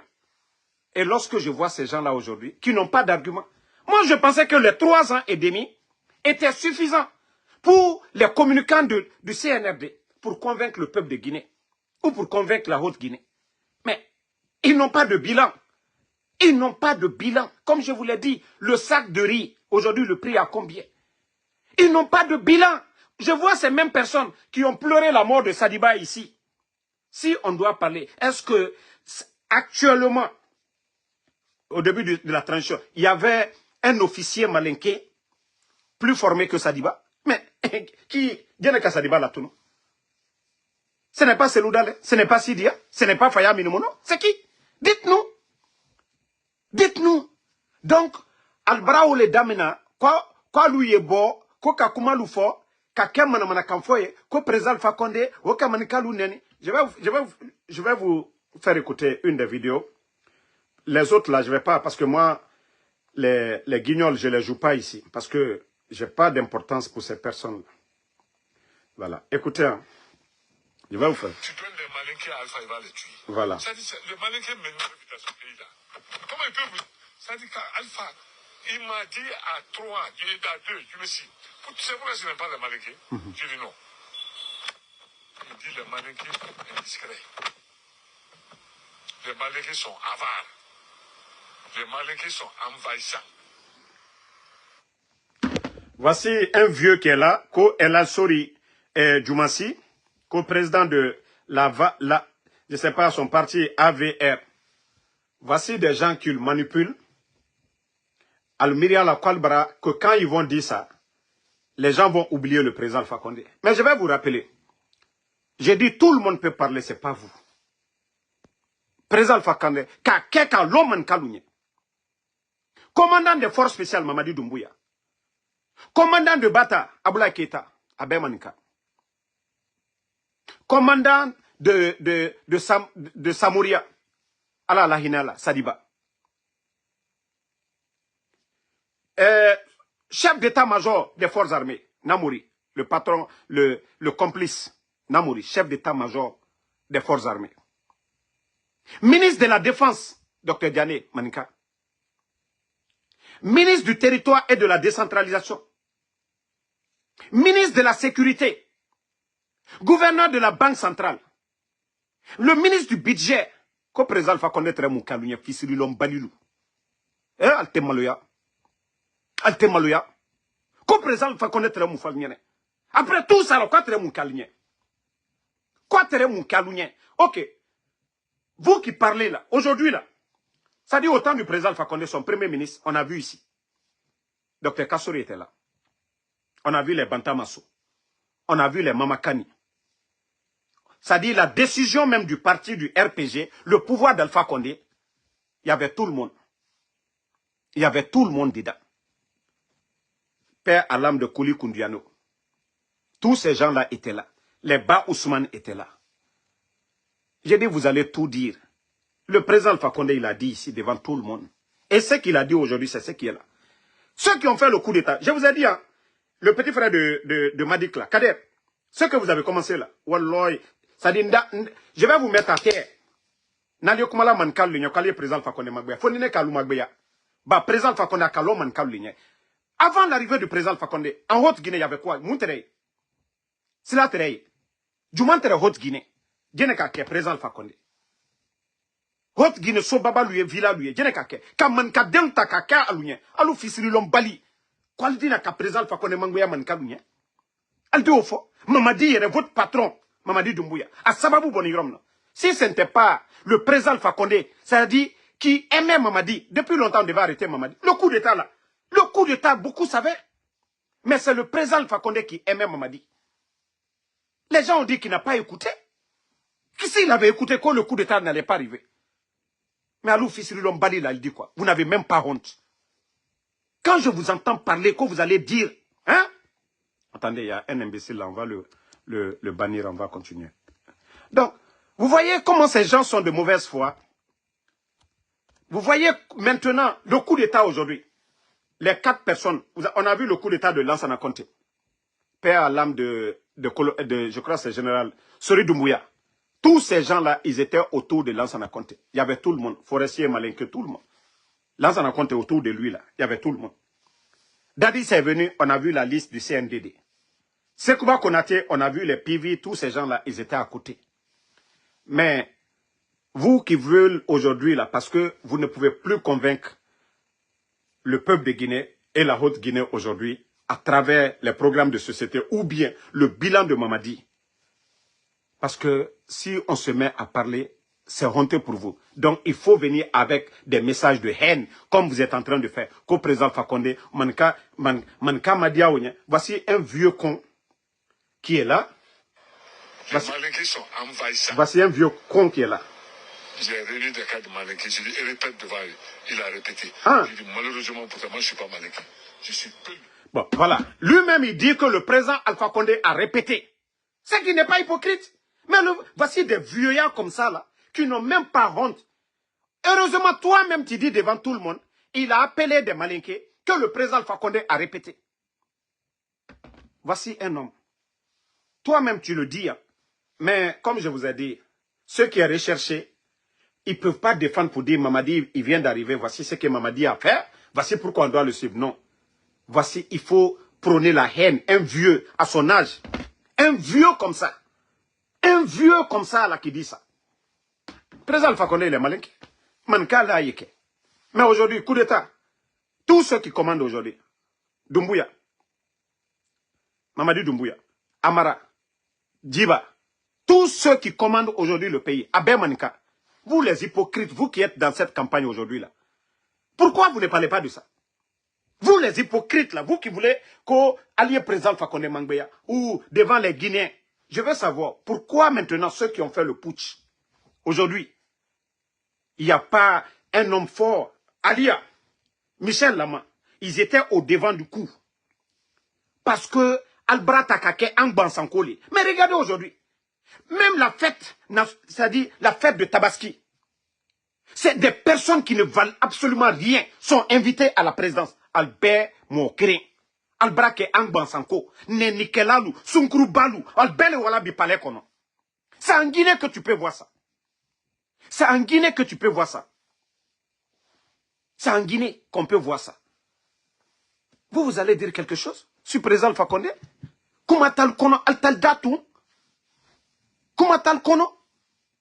Et lorsque je vois ces gens-là aujourd'hui, qui n'ont pas d'argument, moi je pensais que les 3 ans et demi étaient suffisants pour les communicants du CNRD, pour convaincre le peuple de Guinée, ou pour convaincre la Haute-Guinée. Mais ils n'ont pas de bilan. Ils n'ont pas de bilan. Comme je vous l'ai dit, le sac de riz, aujourd'hui le prix à combien? Ils n'ont pas de bilan. Je vois ces mêmes personnes qui ont pleuré la mort de Sadiba ici. Si on doit parler, est-ce que actuellement, au début de la transition, il y avait un officier malinqué plus formé que Sadiba? Mais qui vient que Sadiba là tout non? Ce n'est pas Seloudale, ce n'est pas Sidia, ce n'est pas Faya Minimono, c'est qui? Dites-nous. Dites-nous. Donc, Albrao le damena, quoi lui est beau, quoi kakuma l'oufo, kakem manamana kamfoye, quoi président Alpha Condé, oka manikalu neni. Je vais vous faire écouter une des vidéos. Les autres là, je ne vais pas, parce que moi, les guignols, je ne les joue pas ici, parce que je n'ai pas d'importance pour ces personnes. Voilà. Écoutez, hein. Je vais vous faire. Tu donnes les Malinqués à Alpha, il va les tuer. Voilà. Ça dit, le Malinqué mène une réputation ce pays-là. Comment il peut vous... Ça dit qu'Alpha, il m'a dit à 3, il est à 2, je me suis dit, c'est pourquoi je n'aime pas les Malinqués? Je dis non. Il dit les Malinqués sont indiscrets. Les Malinqués sont avares. Les Malinqués sont envahissants. Voici un vieux qui est là, ko Elasori Djoumassi, co-président de je ne sais pas, son parti AVR. Voici des gens qui le manipulent. Al-Miria la Kwalbara, que quand ils vont dire ça, les gens vont oublier le président Alpha Condé. Mais je vais vous rappeler. J'ai dit tout le monde peut parler, ce n'est pas vous. Président Alpha Condé, ka l'homme kalougne. Commandant des forces spéciales, Mamadi Doumbouya. Commandant de Bata, Aboulaye Keita, Abel Manika. Commandant de Samouria, Ala Lahinala, Sadiba. Chef d'état-major des forces armées, Namouri, le patron, le complice, Namouri, chef d'état-major des forces armées. Ministre de la Défense, Dr Diané Manika. Ministre du Territoire et de la Décentralisation. Ministre de la Sécurité. Gouverneur de la Banque Centrale. Le ministre du Budget. Ko président fa connaître mon kalunya fisili lom balilou. Alte maloya. Alte maloya. Ko président fa connaître mon falnyene. Après tout ça, quoi tere mon kalunya? Quoi tere mon kalunya? OK. Vous qui parlez là, aujourd'hui là, ça dit au temps du président Fakonde, son premier ministre, on a vu ici. Dr Kassori était là. On a vu les Bantamasso. On a vu les Mamakani. Ça dit la décision même du parti du RPG, le pouvoir d'Alpha Condé, il y avait tout le monde. Il y avait tout le monde dedans. Père Alam de Kouli Koundiano. Tous ces gens-là étaient là. Les Ba Ousmane étaient là. J'ai dit, vous allez tout dire. Le président Alpha Condé, il a dit ici devant tout le monde. Et ce qu'il a dit aujourd'hui, c'est ce qui est là. Ceux qui ont fait le coup d'État, je vous ai dit, hein, le petit frère de Madik là, Kader, ce que vous avez commencé là, Walloy, ça dit, je vais vous mettre à terre. Nalio Kumala Mankal Lignon, Kali président Alpha Condé Magbeya, Fonine Kalou Magbeya, bah président Alpha Condé Kalo Mankal Lignon. Avant l'arrivée du président Alpha Condé, en Haute-Guinée, il y avait quoi? Mouterey, Sila Terey, Djoumantere Haute-Guinée. Djeneka ke président Alpha Condé. Haute Guinée so baba luye villa luye djeneka ke kaman ka delta ka ka alunye alu fisili lom bali kwaldi na ka président Alpha Condé mangoya man ka lunye aldi ofo Mamadi yere votre patron Mamadi Doumbouya a sababu boni romna si ce n'était pas le président Alpha Condé ça dit qui aimait Mamadi depuis longtemps on devait arrêter Mamadi le coup d'état là le coup d'état beaucoup savaient mais c'est le président Alpha Condé qui aimait Mamadi les gens ont dit qu'il n'a pas écouté. Qui s'il avait écouté quand le coup d'état n'allait pas arriver? Mais Alou Fissiri Lombali là, il dit quoi? Vous n'avez même pas honte. Quand je vous entends parler, quand vous allez dire, hein? Attendez, il y a un imbécile là, on va le bannir, on va continuer. Donc, vous voyez comment ces gens sont de mauvaise foi. Vous voyez maintenant le coup d'état aujourd'hui. Les 4 personnes, on a vu le coup d'état de Lansana Conté. Père à l'âme je crois c'est général Sori Doumbouya. Tous ces gens-là, ils étaient autour de Lansana Conté. Il y avait tout le monde. Forestier, Malinke, tout le monde. Lansana Conté autour de lui, là. Il y avait tout le monde. Dadi c'est venu, on a vu la liste du CNDD. Sekouba Konaté, on a vu les PV, tous ces gens-là, ils étaient à côté. Mais, vous qui veulent aujourd'hui, là, parce que vous ne pouvez plus convaincre le peuple de Guinée et la Haute-Guinée aujourd'hui, à travers les programmes de société, ou bien le bilan de Mamadi. Parce que si on se met à parler, c'est honteux pour vous. Donc, il faut venir avec des messages de haine, comme vous êtes en train de faire. Qu'au président Fakonde, Manka Madiaounia, voici un vieux con qui est là. Voici un vieux con qui est là. J'ai réuni des cas de Malinké, je lui répète devant lui. Il a répété. Il dit, malheureusement, pour moi, je ne suis pas Malinké. Je suis peu. Bon, voilà. Lui-même, il dit que le président Alpha Condé a répété. C'est qu'il n'est pas hypocrite. Mais voici des vieux comme ça, là, qui n'ont même pas honte. Heureusement, toi-même, tu dis devant tout le monde, il a appelé des Malinké que le président Alpha Condé a répété. Voici un homme. Toi-même, tu le dis. Hein. Mais, comme je vous ai dit, ceux qui ont recherché, ils ne peuvent pas défendre pour dire Mamadi, il vient d'arriver, voici ce que Mamadi a fait, voici pourquoi on doit le suivre. Non. Voici, il faut prôner la haine. Un vieux, à son âge. Un vieux comme ça. Un vieux comme ça, là, qui dit ça. Président Alpha Condé, il est Malinké. Manka là, yeke. Mais aujourd'hui, coup d'état. Tous ceux qui commandent aujourd'hui, Doumbouya, Mamadi Doumbouya, Amara, Djiba, tous ceux qui commandent aujourd'hui le pays, Abel Manika, vous les hypocrites, vous qui êtes dans cette campagne aujourd'hui là, pourquoi vous ne parlez pas de ça? Vous les hypocrites là, vous qui voulez qu'allier président Alpha Condé Mangbeya ou devant les Guinéens, je veux savoir pourquoi maintenant ceux qui ont fait le putsch, aujourd'hui, il n'y a pas un homme fort, Alia, Michel Lama, ils étaient au devant du coup. Parce que Albra Takake Angban Sankoli. Mais regardez aujourd'hui, même la fête, c'est-à-dire la fête de Tabaski, c'est des personnes qui ne valent absolument rien, sont invitées à la présidence. Albert Mokrin, Albrake Angban Sanko, Nenikelalu, Sunkuru Balu, Albele Walabi Palais Kono. C'est en Guinée que tu peux voir ça. C'est en Guinée que tu peux voir ça. C'est en Guinée qu'on peut voir ça. Vous allez dire quelque chose sur le président Alpha Condé? Comment tal kono altal datou? Comment tal kono?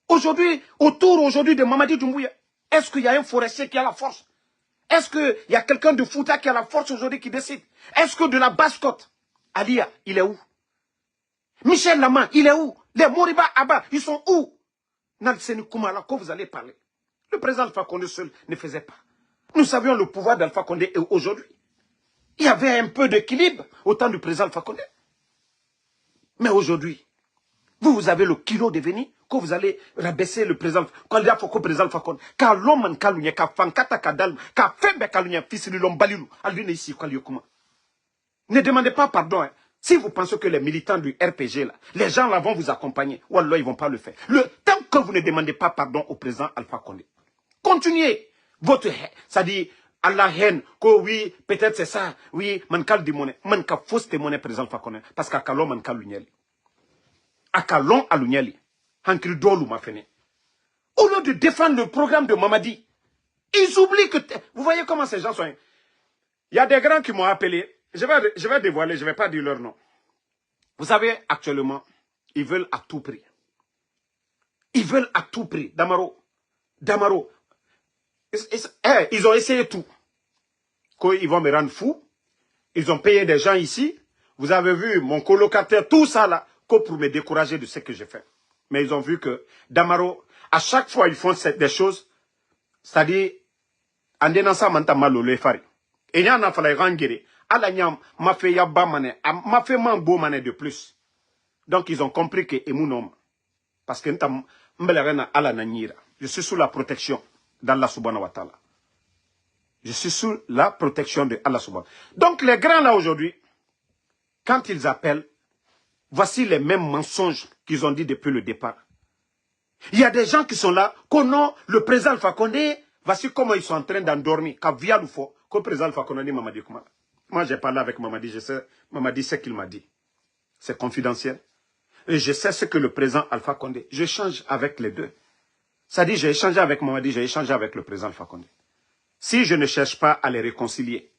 Aujourd'hui, autour aujourd'hui de Mamadi Doumbouya, est-ce qu'il y a un forestier qui a la force? Est-ce qu'il y a quelqu'un de Fouta qui a la force aujourd'hui qui décide? Est-ce que de la Basse-Côte, Alia, il est où? Michel Lama, il est où? Les Moriba Abba, ils sont où? Nanseni Koumala, quand vous allez parler. Le président Alpha Condé seul ne faisait pas. Nous savions le pouvoir d'Alpha Condé aujourd'hui. Il y avait un peu d'équilibre au temps du président Alpha Condé. Mais aujourd'hui, vous avez le kilo de venir, que vous allez rabaisser le président, quand il y a le président Alpha Condé. Car l'homme kalunya, car fankata kadal, car fembe kalunya, fils de l'homme balilu, alvine ici, quoi comment. Ne demandez pas pardon. Hein. Si vous pensez que les militants du RPG, là, les gens là vont vous accompagner, ou alors ils ne vont pas le faire. Tant que vous ne demandez pas pardon au président Alpha Condé, continuez votre haine. C'est-à-dire, à la haine, que oui, peut-être c'est ça, oui, mankal di monnaie, manka fausse témoin président Alpha Condé, parce qu'à Kalon mankal l'uniali. À Kalon à l'uniali. Hankri Dolou m'a fait. Au lieu de défendre le programme de Mamadi, ils oublient que... Vous voyez comment ces gens sont... Il y a des grands qui m'ont appelé. Je vais dévoiler, je ne vais pas dire leur nom. Vous savez, actuellement, ils veulent à tout prix. Ils veulent à tout prix. Damaro. Ils ont essayé tout. Ils vont me rendre fou. Ils ont payé des gens ici. Vous avez vu mon colocataire, tout ça là, pour me décourager de ce que j'ai fait. Mais ils ont vu que Damaro, à chaque fois, ils font des choses, c'est-à-dire, en dénonçant Mantamalo le fari. Et il y en a fallu rangere. Alanyam m'a fait yaba mané, m'a fait mambo mané de plus. Donc ils ont compris que emunom, parce que ntam mbelerena ala nanyira. Je suis sous la protection d'Allah subhanahu wa ta'ala. Je suis sous la protection de Allah subhanahu. Donc les grands là aujourd'hui, quand ils appellent, voici les mêmes mensonges qu'ils ont dit depuis le départ. Il y a des gens qui sont là, qu'on le président Alpha Condé, voici comment ils sont en train d'endormir, qu'à via le faux, que le président Alpha Condé m'a dit comment. Moi, j'ai parlé avec Mamadi, je sais, Mamadi ce qu'il m'a dit. C'est confidentiel. Et je sais ce que le président Alpha Condé, j'échange avec les deux. Ça dit, j'ai échangé avec Mamadi, j'ai échangé avec le président Alpha Condé. Si je ne cherche pas à les réconcilier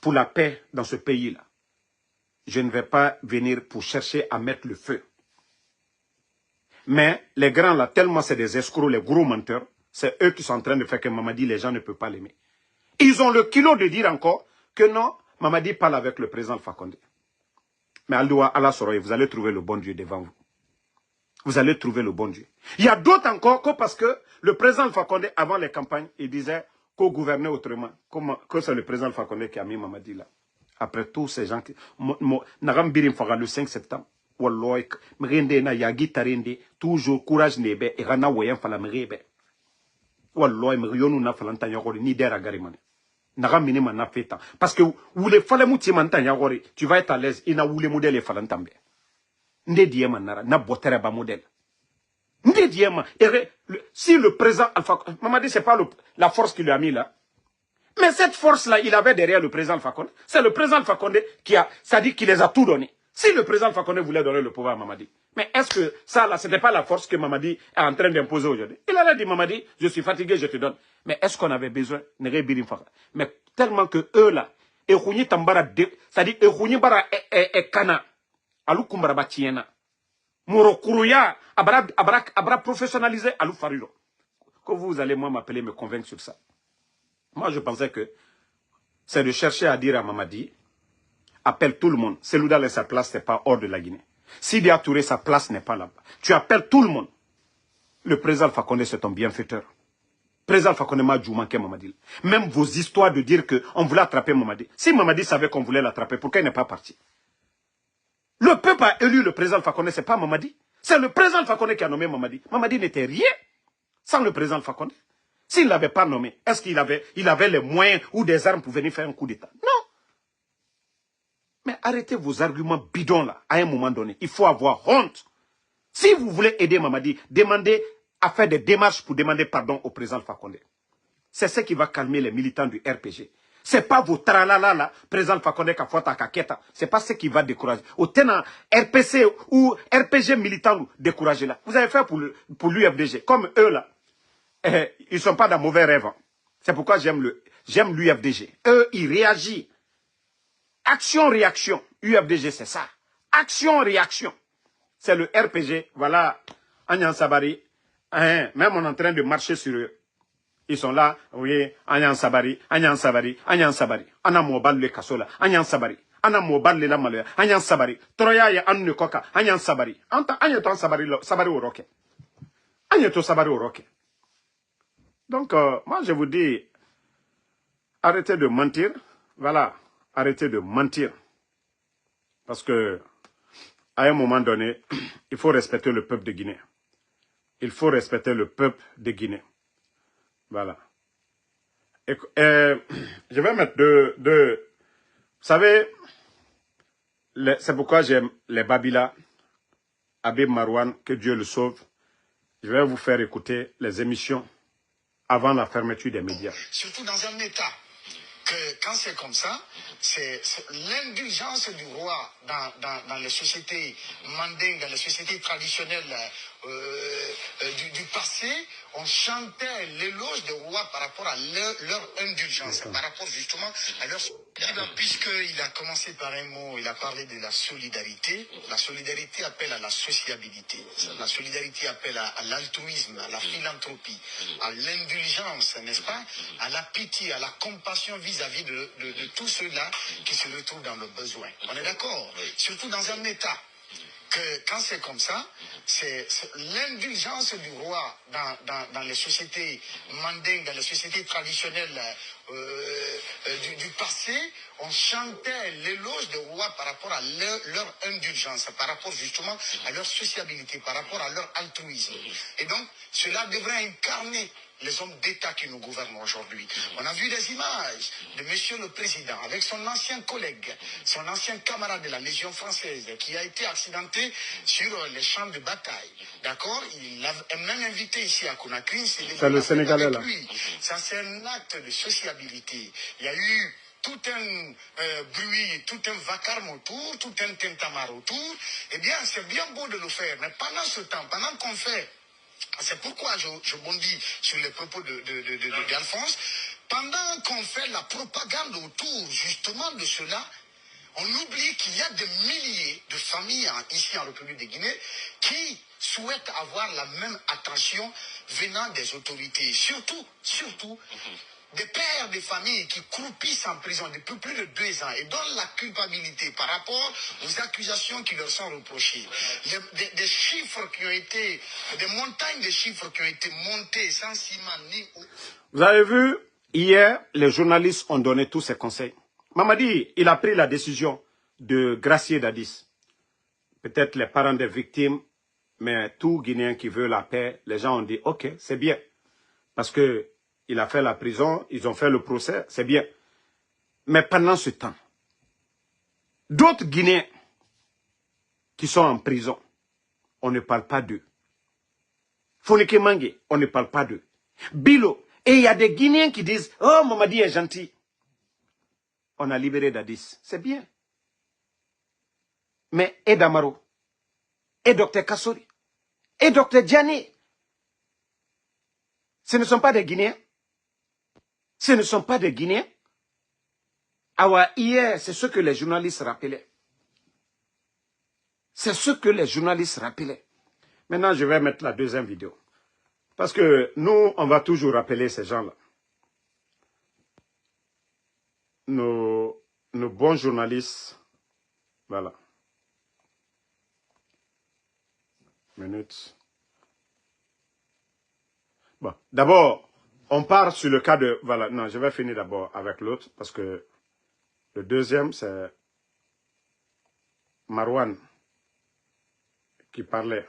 pour la paix dans ce pays-là, je ne vais pas venir pour chercher à mettre le feu. Mais les grands là, tellement c'est des escrocs, les gros menteurs, c'est eux qui sont en train de faire que Mamadi, les gens ne peuvent pas l'aimer. Ils ont le culot de dire encore que non, Mamadi parle avec le président Alpha Condé. Mais Aldoua, Allah Soroye, vous allez trouver le bon Dieu devant vous. Vous allez trouver le bon Dieu. Il y a d'autres encore que parce que le président Alpha Condé, avant les campagnes, il disait qu'on gouvernait autrement. Que c'est le président Alpha Condé qui a mis Mamadi là. Après tous ces gens qui... Nagambirim Faga le 5 septembre. Walloy, Mrende na Yagi Tarende, toujours courage nebe, et Rana Wayan Falamrebe. Walloy, Mrionu na Falantanyagori, ni der Agarimane. Parce que vous les tu vas être à l'aise. Il n'a pas modèle falantambe. Na botere ba modèle. Si le président Alpha Condé, Mamadi, c'est pas la force qu'il lui a mis là. Mais cette force-là, il avait derrière le président Alpha Condé. C'est le président Alpha Condé qui a, ça dit qu'il les a tout donnés. Si le président Alpha Condé voulait donner le pouvoir à Mamadi, mais est-ce que ça là, c'était pas la force que Mamadi est en train d'imposer aujourd'hui? Il allait dire, Mamadi, je suis fatigué, je te donne. Mais est-ce qu'on avait besoin? Mais tellement que eux là, c'est-à-dire, Ehouni bara e kana, alou kumbara batiena, moro kuruya, abra professionnalisé, alou fariro. Que vous allez moi m'appeler me convaincre sur ça. Moi je pensais que c'est de chercher à dire à Mamadi, appelle tout le monde. Selouda, sa place n'est pas hors de la Guinée. Sidi Touré, sa place n'est pas là-bas. Tu appelles tout le monde. Le président Alpha Condé, c'est ton bienfaiteur. Le président Alpha Condé m'a manqué Mamadi. Même vos histoires de dire qu'on voulait attraper Mamadi. Si Mamadi savait qu'on voulait l'attraper, pourquoi il n'est pas parti? Le peuple a élu le président Alpha Condé, ce n'est pas Mamadi. C'est le président Alpha Condé qui a nommé Mamadi. Mamadi n'était rien sans le président Alpha Condé. S'il ne l'avait pas nommé, est-ce qu'il avait les moyens ou des armes pour venir faire un coup d'État? Non. Mais arrêtez vos arguments bidons là, à un moment donné. Il faut avoir honte. Si vous voulez aider Mamadi, demandez à faire des démarches pour demander pardon au président Alpha Condé. C'est ce qui va calmer les militants du RPG. Ce n'est pas vos tralala là, président Alpha Condé Kafouata Kaketa. Ce n'est pas ce qui va décourager. Au tenant RPC ou RPG militant décourager là. Vous avez fait pour l'UFDG. Comme eux là, ils ne sont pas dans mauvais rêve. Hein. C'est pourquoi j'aime l'UFDG. Eux, ils réagissent. Action-réaction. UFDG, c'est ça. Action-réaction. C'est le RPG. Voilà. Agnan Sabari. Même on est en train de marcher sur eux. Ils sont là. Oui. Agnan Sabari. Agnan Sabari. Agnan Sabari. Ana Mobal le Kasola. Agnan Sabari. Ana Mobal le Lamale. Agnan Sabari. Troya ya Anu Koka. Agnan Sabari. Anta Agnan Sabari au roquet. Agnan Sabari au roquet. Donc, moi, je vous dis, arrêtez de mentir. Voilà. Arrêtez de mentir. Parce que, à un moment donné, il faut respecter le peuple de Guinée. Il faut respecter le peuple de Guinée. Voilà. Et, je vais mettre deux. Vous savez, c'est pourquoi j'aime les Babila, Habib Marouane, que Dieu le sauve. Je vais vous faire écouter les émissions avant la fermeture des médias. Surtout dans un État que quand c'est comme ça, c'est l'indulgence du roi dans les sociétés mandingues, dans les sociétés traditionnelles du passé. On chantait l'éloge des rois par rapport à leur indulgence, par rapport justement à leur... Puisqu'il a commencé par un mot, il a parlé de la solidarité. La solidarité appelle à la sociabilité. La solidarité appelle à l'altruisme, à la philanthropie, à l'indulgence, n'est-ce pas? À la pitié, à la compassion vis-à-vis de tous ceux-là qui se retrouvent dans le besoin. On est d'accord? Surtout dans un État que quand c'est comme ça, c'est l'indulgence du roi dans les sociétés mandingues, dans les sociétés traditionnelles du passé. On chantait l'éloge des rois par rapport à leur indulgence, par rapport justement à leur sociabilité, par rapport à leur altruisme. Et donc, cela devrait incarner les hommes d'État qui nous gouvernent aujourd'hui. On a vu des images de Monsieur le Président avec son ancien collègue, son ancien camarade de la Légion française qui a été accidenté sur les champs de bataille. D'accord? Il l'a même invité ici à Conakry. C'est le Sénégalais là. Ça, c'est un acte de sociabilité. Il y a eu tout un bruit, tout un vacarme autour, tout un tintamarre autour. Eh bien, c'est bien beau de le faire. Mais pendant ce temps, pendant qu'on fait... C'est pourquoi je bondis sur les propos d'Alphonse. Pendant qu'on fait la propagande autour justement de cela, on oublie qu'il y a des milliers de familles ici en République de Guinée qui souhaitent avoir la même attention venant des autorités. Surtout, des pères de famille qui croupissent en prison depuis plus de 2 ans et donnent la culpabilité par rapport aux accusations qui leur sont reprochées. Des chiffres qui ont été, des montagnes de chiffres qui ont été montées sans ciment ni... Vous avez vu, hier, les journalistes ont donné tous ces conseils. Mamadi, il a pris la décision de gracier Dadis. Peut-être les parents des victimes, mais tout Guinéen qui veut la paix, les gens ont dit, ok, c'est bien. Parce que il a fait la prison, ils ont fait le procès, c'est bien. Mais pendant ce temps, d'autres Guinéens qui sont en prison, on ne parle pas d'eux. Fonike Mangue, on ne parle pas d'eux. Bilo, et il y a des Guinéens qui disent, oh, Mamadi est gentil. On a libéré Dadis, c'est bien. Mais et Damaro, et Dr Kassori, et Dr Diané, ce ne sont pas des Guinéens. Ce ne sont pas des Guinéens. Ah hier, c'est ce que les journalistes rappelaient. C'est ce que les journalistes rappelaient. Maintenant, je vais mettre la deuxième vidéo. Parce que nous, on va toujours rappeler ces gens-là. Nos bons journalistes. Voilà. Minute. Bon, d'abord, on part sur le cas de... Voilà, non, je vais finir d'abord avec l'autre, parce que le deuxième, c'est Marouane qui parlait.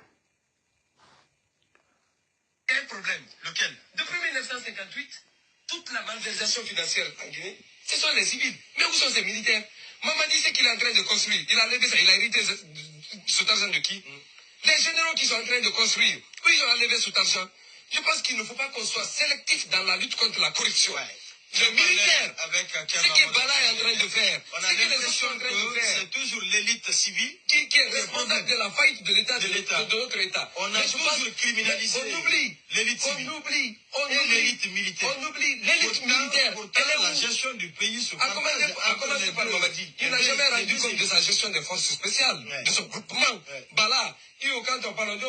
Quel problème? Lequel? Depuis 1960. 1958, toute la malversation financière en Guinée, ce sont les civils. Mais où sont ces militaires? Mamadi, c'est qu'il est en train de construire. Il a enlevé ça, il a hérité cet argent de qui? Les généraux qui sont en train de construire, où ils ont enlevé cet argent? Je pense qu'il ne faut pas qu'on soit sélectif dans la lutte contre la corruption. Ouais. Le militaire, ce que Bala est en train de faire, ce que les autres sont en train de faire, c'est toujours l'élite civile qui est responsable de la faillite de l'État, de notre État. On a toujours criminalisé l'élite civile. On oublie l'élite militaire. On oublie l'élite militaire. La gestion du pays se partage. À commencer par Mamadi. Il n'a jamais rendu compte de sa gestion des forces spéciales, de son groupement. Bala, quand on parle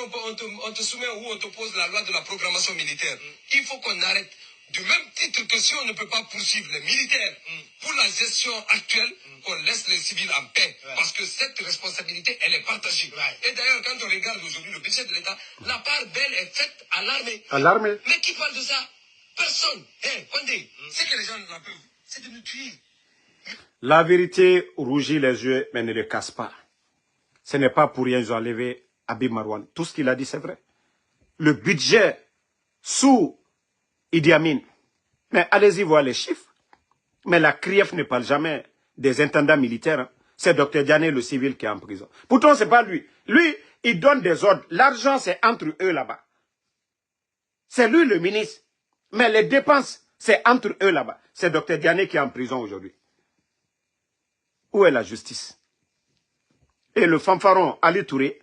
on te soumet ou on te pose la loi de la programmation militaire. Il faut qu'on arrête. Du même titre que si on ne peut pas poursuivre les militaires pour la gestion actuelle, qu'on laisse les civils en paix. Parce que cette responsabilité, elle est partagée. Et d'ailleurs, quand on regarde aujourd'hui le budget de l'État, la part belle est faite à l'armée. À l'armée. Mais qui parle de ça? Personne. Condé, c'est que les gens n'en peuvent, c'est de nous tuer. La vérité rougit les yeux, mais ne le casse pas. Ce n'est pas pour rien qu'ils ont enlevé Habib Marouane. Tout ce qu'il a dit, c'est vrai. Le budget sous Idi Amin. Mais allez-y voir les chiffres. Mais la CRIEF ne parle jamais des intendants militaires. Hein. C'est Dr Diané, le civil, qui est en prison. Pourtant, ce n'est pas lui. Lui, il donne des ordres. L'argent, c'est entre eux là-bas. C'est lui le ministre. Mais les dépenses, c'est entre eux là-bas. C'est Dr Diané qui est en prison aujourd'hui. Où est la justice? Et le fanfaron Ali Touré,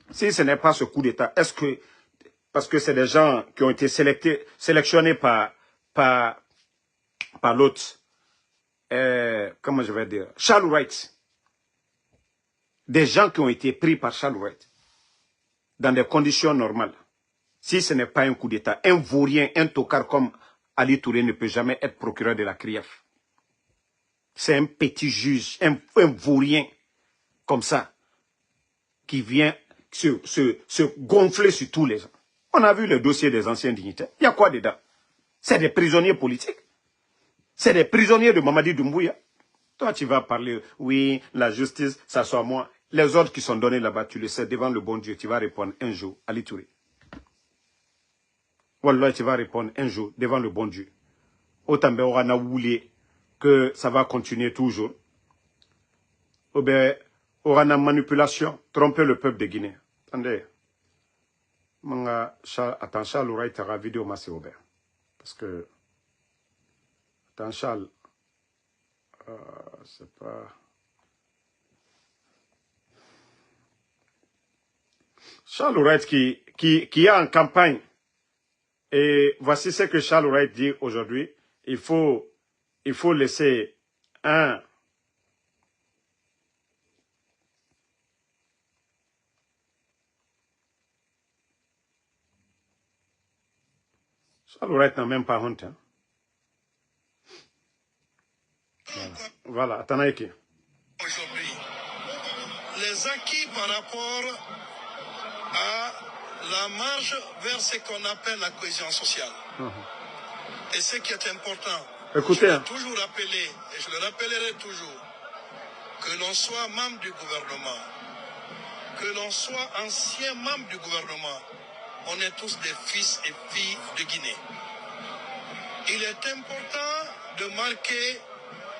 si ce n'est pas ce coup d'État, est-ce que... Parce que c'est des gens qui ont été sélectionnés par l'autre, comment je vais dire, Charles Wright. Des gens qui ont été pris par Charles Wright dans des conditions normales. Si ce n'est pas un coup d'État, un vaurien, un tocard comme Ali Touré ne peut jamais être procureur de la CRIEF. C'est un petit juge, un vaurien comme ça, qui vient se gonfler sur tous les gens. On a vu le dossier des anciens dignitaires. Il y a quoi dedans? C'est des prisonniers politiques. C'est des prisonniers de Mamadi Doumbouya. Toi, tu vas parler, oui, la justice, ça soit moi. Les ordres qui sont donnés là-bas, tu le sais, devant le bon Dieu, tu vas répondre un jour, Ali Touré. Wallah, tu vas répondre un jour, devant le bon Dieu. Autant on a voulu que ça va continuer toujours. Ou bien, on a une manipulation, tromper le peuple de Guinée. Attendez. Attends, Charles Wright ta vidéo m'a c'est ouvert. Parce que attends, Charles c'est pas Charles Wright qui est en campagne. Et voici ce que Charles Wright dit aujourd'hui. Il faut laisser un Charles Wright n'a même pas honte. Hein. Voilà, attendez qui. Aujourd'hui, les acquis par rapport à la marge vers ce qu'on appelle la cohésion sociale. Et ce qui est important, écoutez, je l'ai toujours rappelé, et je le rappellerai toujours, que l'on soit membre du gouvernement, que l'on soit ancien membre du gouvernement, on est tous des fils et filles de Guinée. Il est important de marquer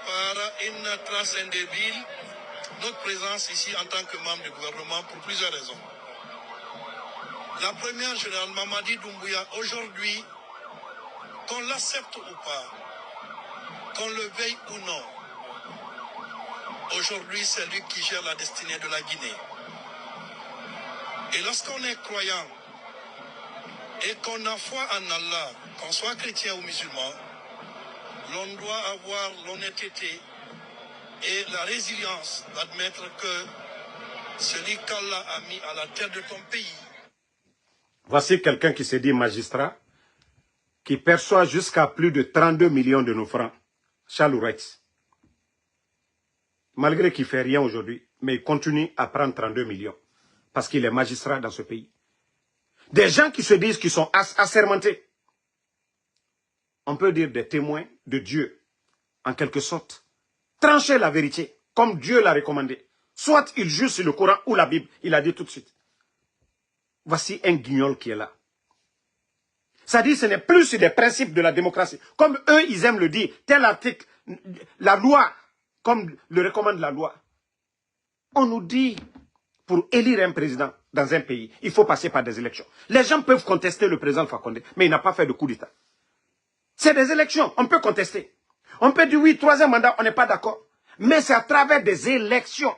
par une trace indélébile notre présence ici en tant que membre du gouvernement pour plusieurs raisons. La première, général Mamadi Doumbouya, aujourd'hui, qu'on l'accepte ou pas, qu'on le veuille ou non, aujourd'hui c'est lui qui gère la destinée de la Guinée. Et lorsqu'on est croyant et qu'on a foi en Allah, qu'on soit chrétien ou musulman, l'on doit avoir l'honnêteté et la résilience d'admettre que celui qu'Allah a mis à la tête de ton pays. Voici quelqu'un qui se dit magistrat, qui perçoit jusqu'à plus de 32 millions de nos francs. Charles Wright. Malgré qu'il ne fait rien aujourd'hui, mais il continue à prendre 32 millions. Parce qu'il est magistrat dans ce pays. Des gens qui se disent qu'ils sont assermentés. On peut dire des témoins de Dieu, en quelque sorte. Trancher la vérité, comme Dieu l'a recommandé. Soit il juge sur le Coran ou la Bible, il a dit tout de suite. Voici un guignol qui est là. Ça dit, ce n'est plus sur des principes de la démocratie. Comme eux, ils aiment le dire, tel article, la loi, comme le recommande la loi. On nous dit, pour élire un président dans un pays, il faut passer par des élections. Les gens peuvent contester le président Alpha Condé, mais il n'a pas fait de coup d'État. C'est des élections, on peut contester. On peut dire oui, 3e mandat, on n'est pas d'accord. Mais c'est à travers des élections.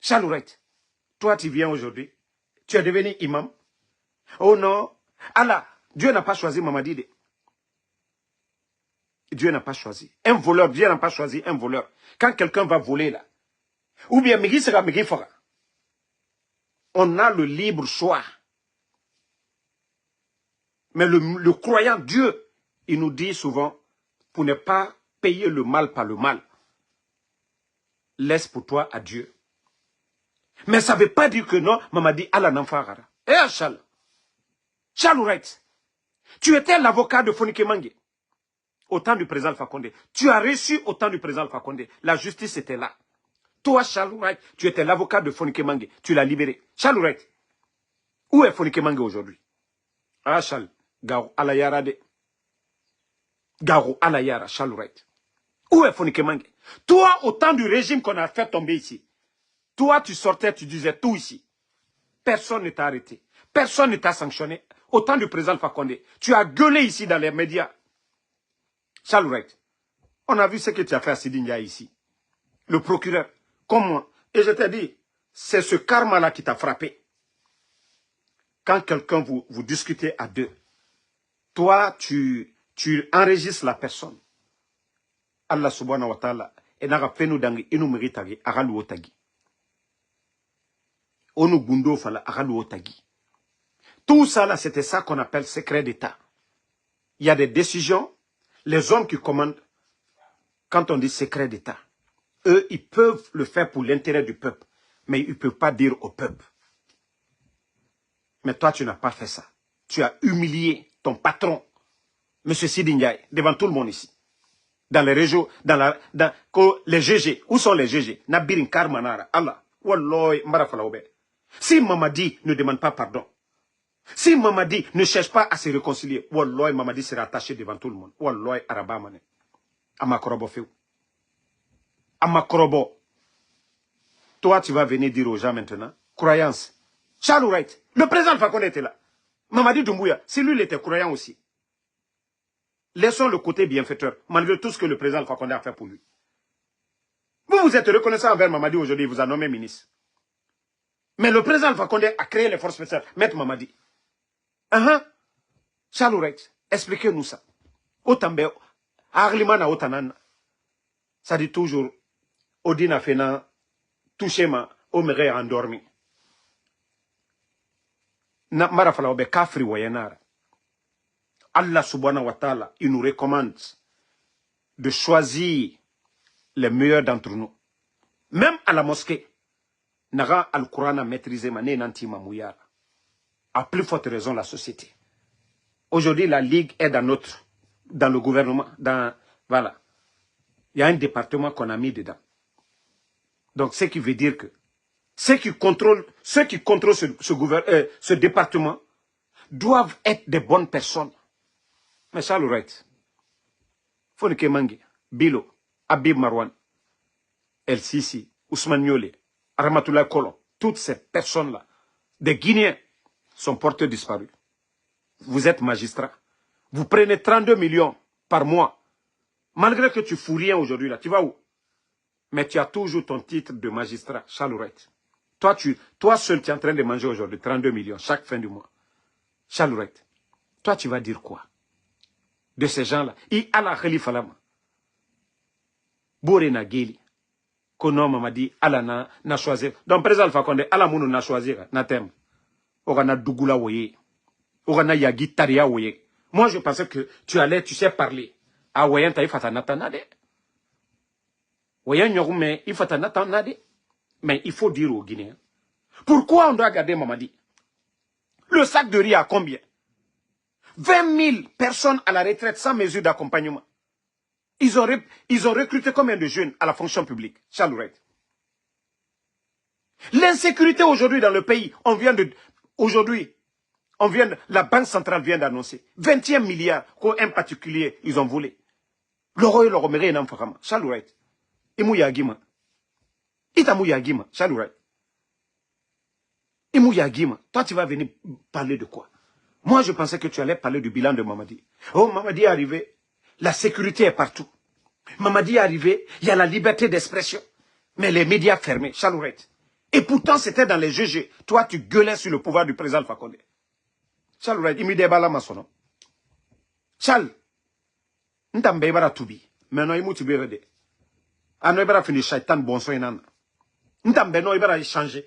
Chalourette, toi tu viens aujourd'hui, tu es devenu imam. Oh non, Allah, Dieu n'a pas choisi Mamadi. Dieu n'a pas choisi. Un voleur, Dieu n'a pas choisi un voleur. Quand quelqu'un va voler là, ou bien Migi sera Migi Fora, on a le libre choix. Mais le croyant Dieu, il nous dit souvent, pour ne pas payer le mal par le mal, laisse pour toi à Dieu. Mais ça ne veut pas dire que non, Mamadi Allah n'enfara. Eh Achal, Chalourette, tu étais l'avocat de Fonike Mangue au temps du président Alpha Condé. Tu as reçu au temps du président Alpha Condé. La justice était là. Toi, Chalourette, tu étais l'avocat de Fonike Mangue. Tu l'as libéré. Chalourette, où est Fonike Mangue aujourd'hui? Ah, Chal, Garo Alayara de. Garo Alayara, Chalourette. Où est Fonike Mangue? Toi, au temps du régime qu'on a fait tomber ici, toi, tu sortais, tu disais tout ici. Personne ne t'a arrêté. Personne ne t'a sanctionné. Au temps du président Alpha Condé, tu as gueulé ici dans les médias. Chalourette, on a vu ce que tu as fait à Sidi Ndiaye ici. Le procureur, comme moi. Et je t'ai dit, c'est ce karma-là qui t'a frappé. Quand quelqu'un vous discutez à deux, toi, tu enregistres la personne. Allah subhanahu wa ta'ala, et n'a pas fait nous dangi, et nous méritagi, aralu otagi. Onu gundo fala, aralu otagi. Tout ça là, c'était ça qu'on appelle secret d'État. Il y a des décisions, les hommes qui commandent, quand on dit secret d'État, eux, ils peuvent le faire pour l'intérêt du peuple, mais ils ne peuvent pas dire au peuple. Mais toi, tu n'as pas fait ça. Tu as humilié ton patron, M. Sidi Ndiaye, devant tout le monde ici. Dans les régions, les GG. Où sont les GG? Nabirin Karmanara, Allah. Walloy, Marafalaoube. Si Mamadi ne demande pas pardon, si Mamadi ne cherche pas à se réconcilier, Walloy, Mamadi sera attaché devant tout le monde. Walloy, Arabamane. Amakorobo Féou. Amakorobo. Toi, tu vas venir dire aux gens maintenant, croyance. Chalourette, le président Alpha Condé était là. Mamadi Doumbouya, si lui, il était croyant aussi. Laissons le côté bienfaiteur, malgré tout ce que le président Alpha Condé a fait pour lui. Vous êtes reconnaissant envers Mamadi aujourd'hui, il vous a nommé ministre. Mais le président Alpha Condé a créé les forces spéciales. Maître Mamadi. Chalourette, expliquez-nous ça. Otambe, Arlimana Otanan, ça dit toujours, Odina Fena, Touchema, Omere endormi. Na Marafalaobe Kafri Wayanara. Allah subhanahu wa ta'ala, il nous recommande de choisir les meilleurs d'entre nous. Même à la mosquée, Nara al-Qur'an a maîtrisé Mané Nantima Mouyara. À plus forte raison la société. Aujourd'hui, la Ligue est dans le gouvernement. Voilà. Il y a un département qu'on a mis dedans. Donc, ce qui veut dire que ceux qui contrôlent ce département doivent être des bonnes personnes. Mais Chalourette, Fonike Mangue, Bilo, Habib Marwan, El Sisi, Ousmane Niolé, Ramatoulaye Kolon, toutes ces personnes-là, des Guinéens, sont porteurs disparus. Vous êtes magistrat. Vous prenez 32 millions par mois. Malgré que tu fous rien aujourd'hui, là, tu vas où? Mais tu as toujours ton titre de magistrat, Chalourette. Toi seul, tu es en train de manger aujourd'hui 32 millions chaque fin du mois. Chalourette, toi, tu vas dire quoi de ces gens-là? I ala Khalifa Lama. Bore na geli. Kono m'a dit, ala na choisir. Donc, président Alpha Condé, ala mounou na choisir, na tem. Ogana Dougoula woye. Ogana Yagi Taria woye. Moi, je pensais que tu sais parler. Ah, woyen ta ifata natanade. Woyen nyorume ifata natanade. Mais il faut dire aux Guinéens. Pourquoi on doit garder Mamadi? Le sac de riz à combien? 20 000 personnes à la retraite sans mesure d'accompagnement. Ils ont recruté combien de jeunes à la fonction publique? Chalourette. L'insécurité aujourd'hui dans le pays, aujourd'hui, la Banque centrale vient d'annoncer 21 milliards qu'un particulier, ils ont volé. L'oro et l'oro méré n'en fera pas. Chalourait. Imou yagima. Itamou yagima. Chalourait. Imou yagima. Toi, tu vas venir parler de quoi? Moi, je pensais que tu allais parler du bilan de Mamadi. Oh, Mamadi est arrivé. La sécurité est partout. Mamadi est arrivé. Il y a la liberté d'expression. Mais les médias fermés. Chalourait. Et pourtant, c'était dans les GG. Toi, tu gueulais sur le pouvoir du président Alpha Condé. Chalourait. Il me débat là, ma sono. Chal. N'tambe ibara tubi. Maintenant, il m'a tubi rede. Ano ibara fini shaitan bonso inana. N'tambe no ibara changer.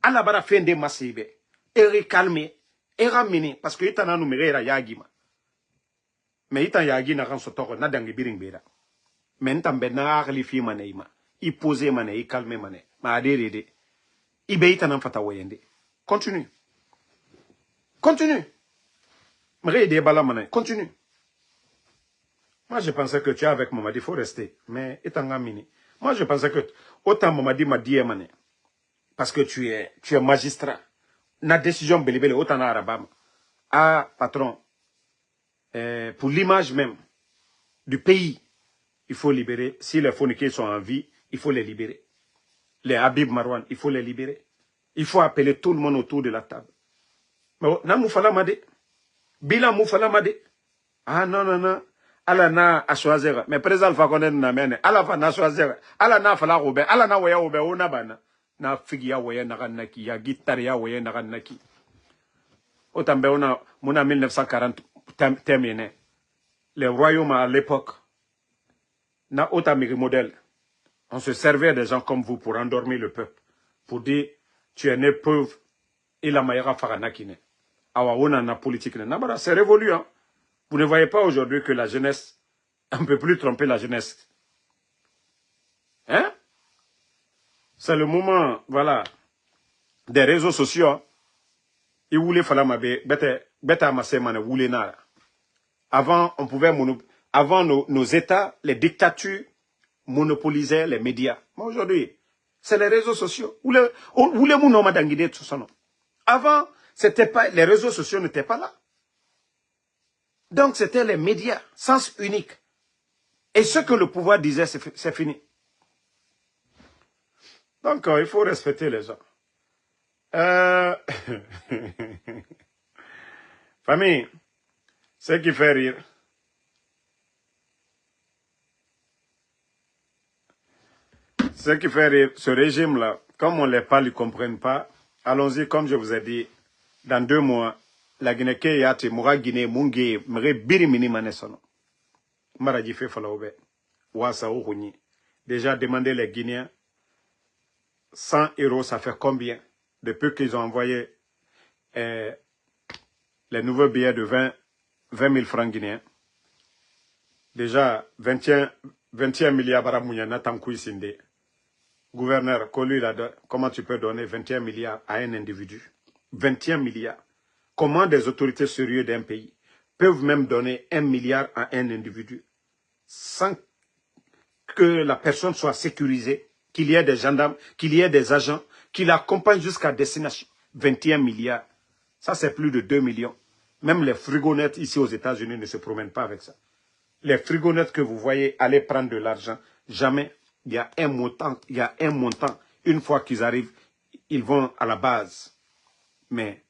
Ala bara fende masibe. Eri calme. Era mini. Parce que itana numere era yagima. Mais itan yagi na kan sotoro na dangi biring bera. Mais n'tambe na akli fi maneima. I pose mane, i calme mane. Ma adere. I be itana fata wayende. Continue. Continue. Mre de bala mane. Continue. Moi, je pensais que tu es avec Mamadi, il faut rester. Mais, étant mini. Moi, je pensais que, autant Mamadi m'a dit, parce que tu es magistrat. La décision belibele, autant à Arabam. Ah, patron, pour l'image même du pays, il faut libérer. Si les forniqués sont en vie, il faut les libérer. Les Habib Marwan, il faut les libérer. Il faut appeler tout le monde autour de la table. Mais, na moufala made. Bila moufala made. Ah, non, non, non. Ala na a choisir. Mais président Alpha Condé na mene. Ala fa na choisir. Ala na fala robe. Ala na waya obe ona bana. Na figi ya waya na naki. Ya guitare ya waya na naki. Otambe ona mona 1940 terminé. Les royaumes à l'époque. Na otamiri modèle. On se servait des gens comme vous pour endormir le peuple. Pour dire, tu es né pauvre. Et la maïra faranakine. Awa ona na politique. Nabara, c'est révolu, hein. Vous ne voyez pas aujourd'hui que la jeunesse, on ne peut plus tromper la jeunesse. Hein? C'est le moment, voilà, des réseaux sociaux. Ils voulaient faire ma bête amasser mane voulaient nara. Avant, on pouvait avant nos États, les dictatures monopolisaient les médias. Mais aujourd'hui, c'est les réseaux sociaux. Avant, c'était pas, les réseaux sociaux n'étaient pas là. Donc, c'était les médias, sens unique. Et ce que le pouvoir disait, c'est fini. Donc, il faut respecter les gens. Famille, ce qui fait rire. Ce qui fait rire, ce régime-là, comme on les parle, ils ne comprennent pas. Allons-y, comme je vous ai dit, dans 2 mois, la Guinée Yati, Moura Guinée, Mungi, Mre Birimini Manesono. Maradjife Falaoube, Wassa Ourouni. Déjà demandé les Guinéens, 100 €, ça fait combien? Depuis qu'ils ont envoyé les nouveaux billets de 20 000 francs guinéens. Déjà, 21 milliards Baramouya Tankoui Sinde. Gouverneur, comment tu peux donner 21 milliards à un individu? 21 milliards. Comment des autorités sérieuses d'un pays peuvent même donner 1 milliard à un individu sans que la personne soit sécurisée, qu'il y ait des gendarmes, qu'il y ait des agents, qui l'accompagnent jusqu'à destination? 21 milliards. Ça, c'est plus de 2 millions. Même les frigonettes ici aux États-Unis ne se promènent pas avec ça. Les frigonettes que vous voyez aller prendre de l'argent, jamais il y a un montant. Une fois qu'ils arrivent, ils vont à la base. Mais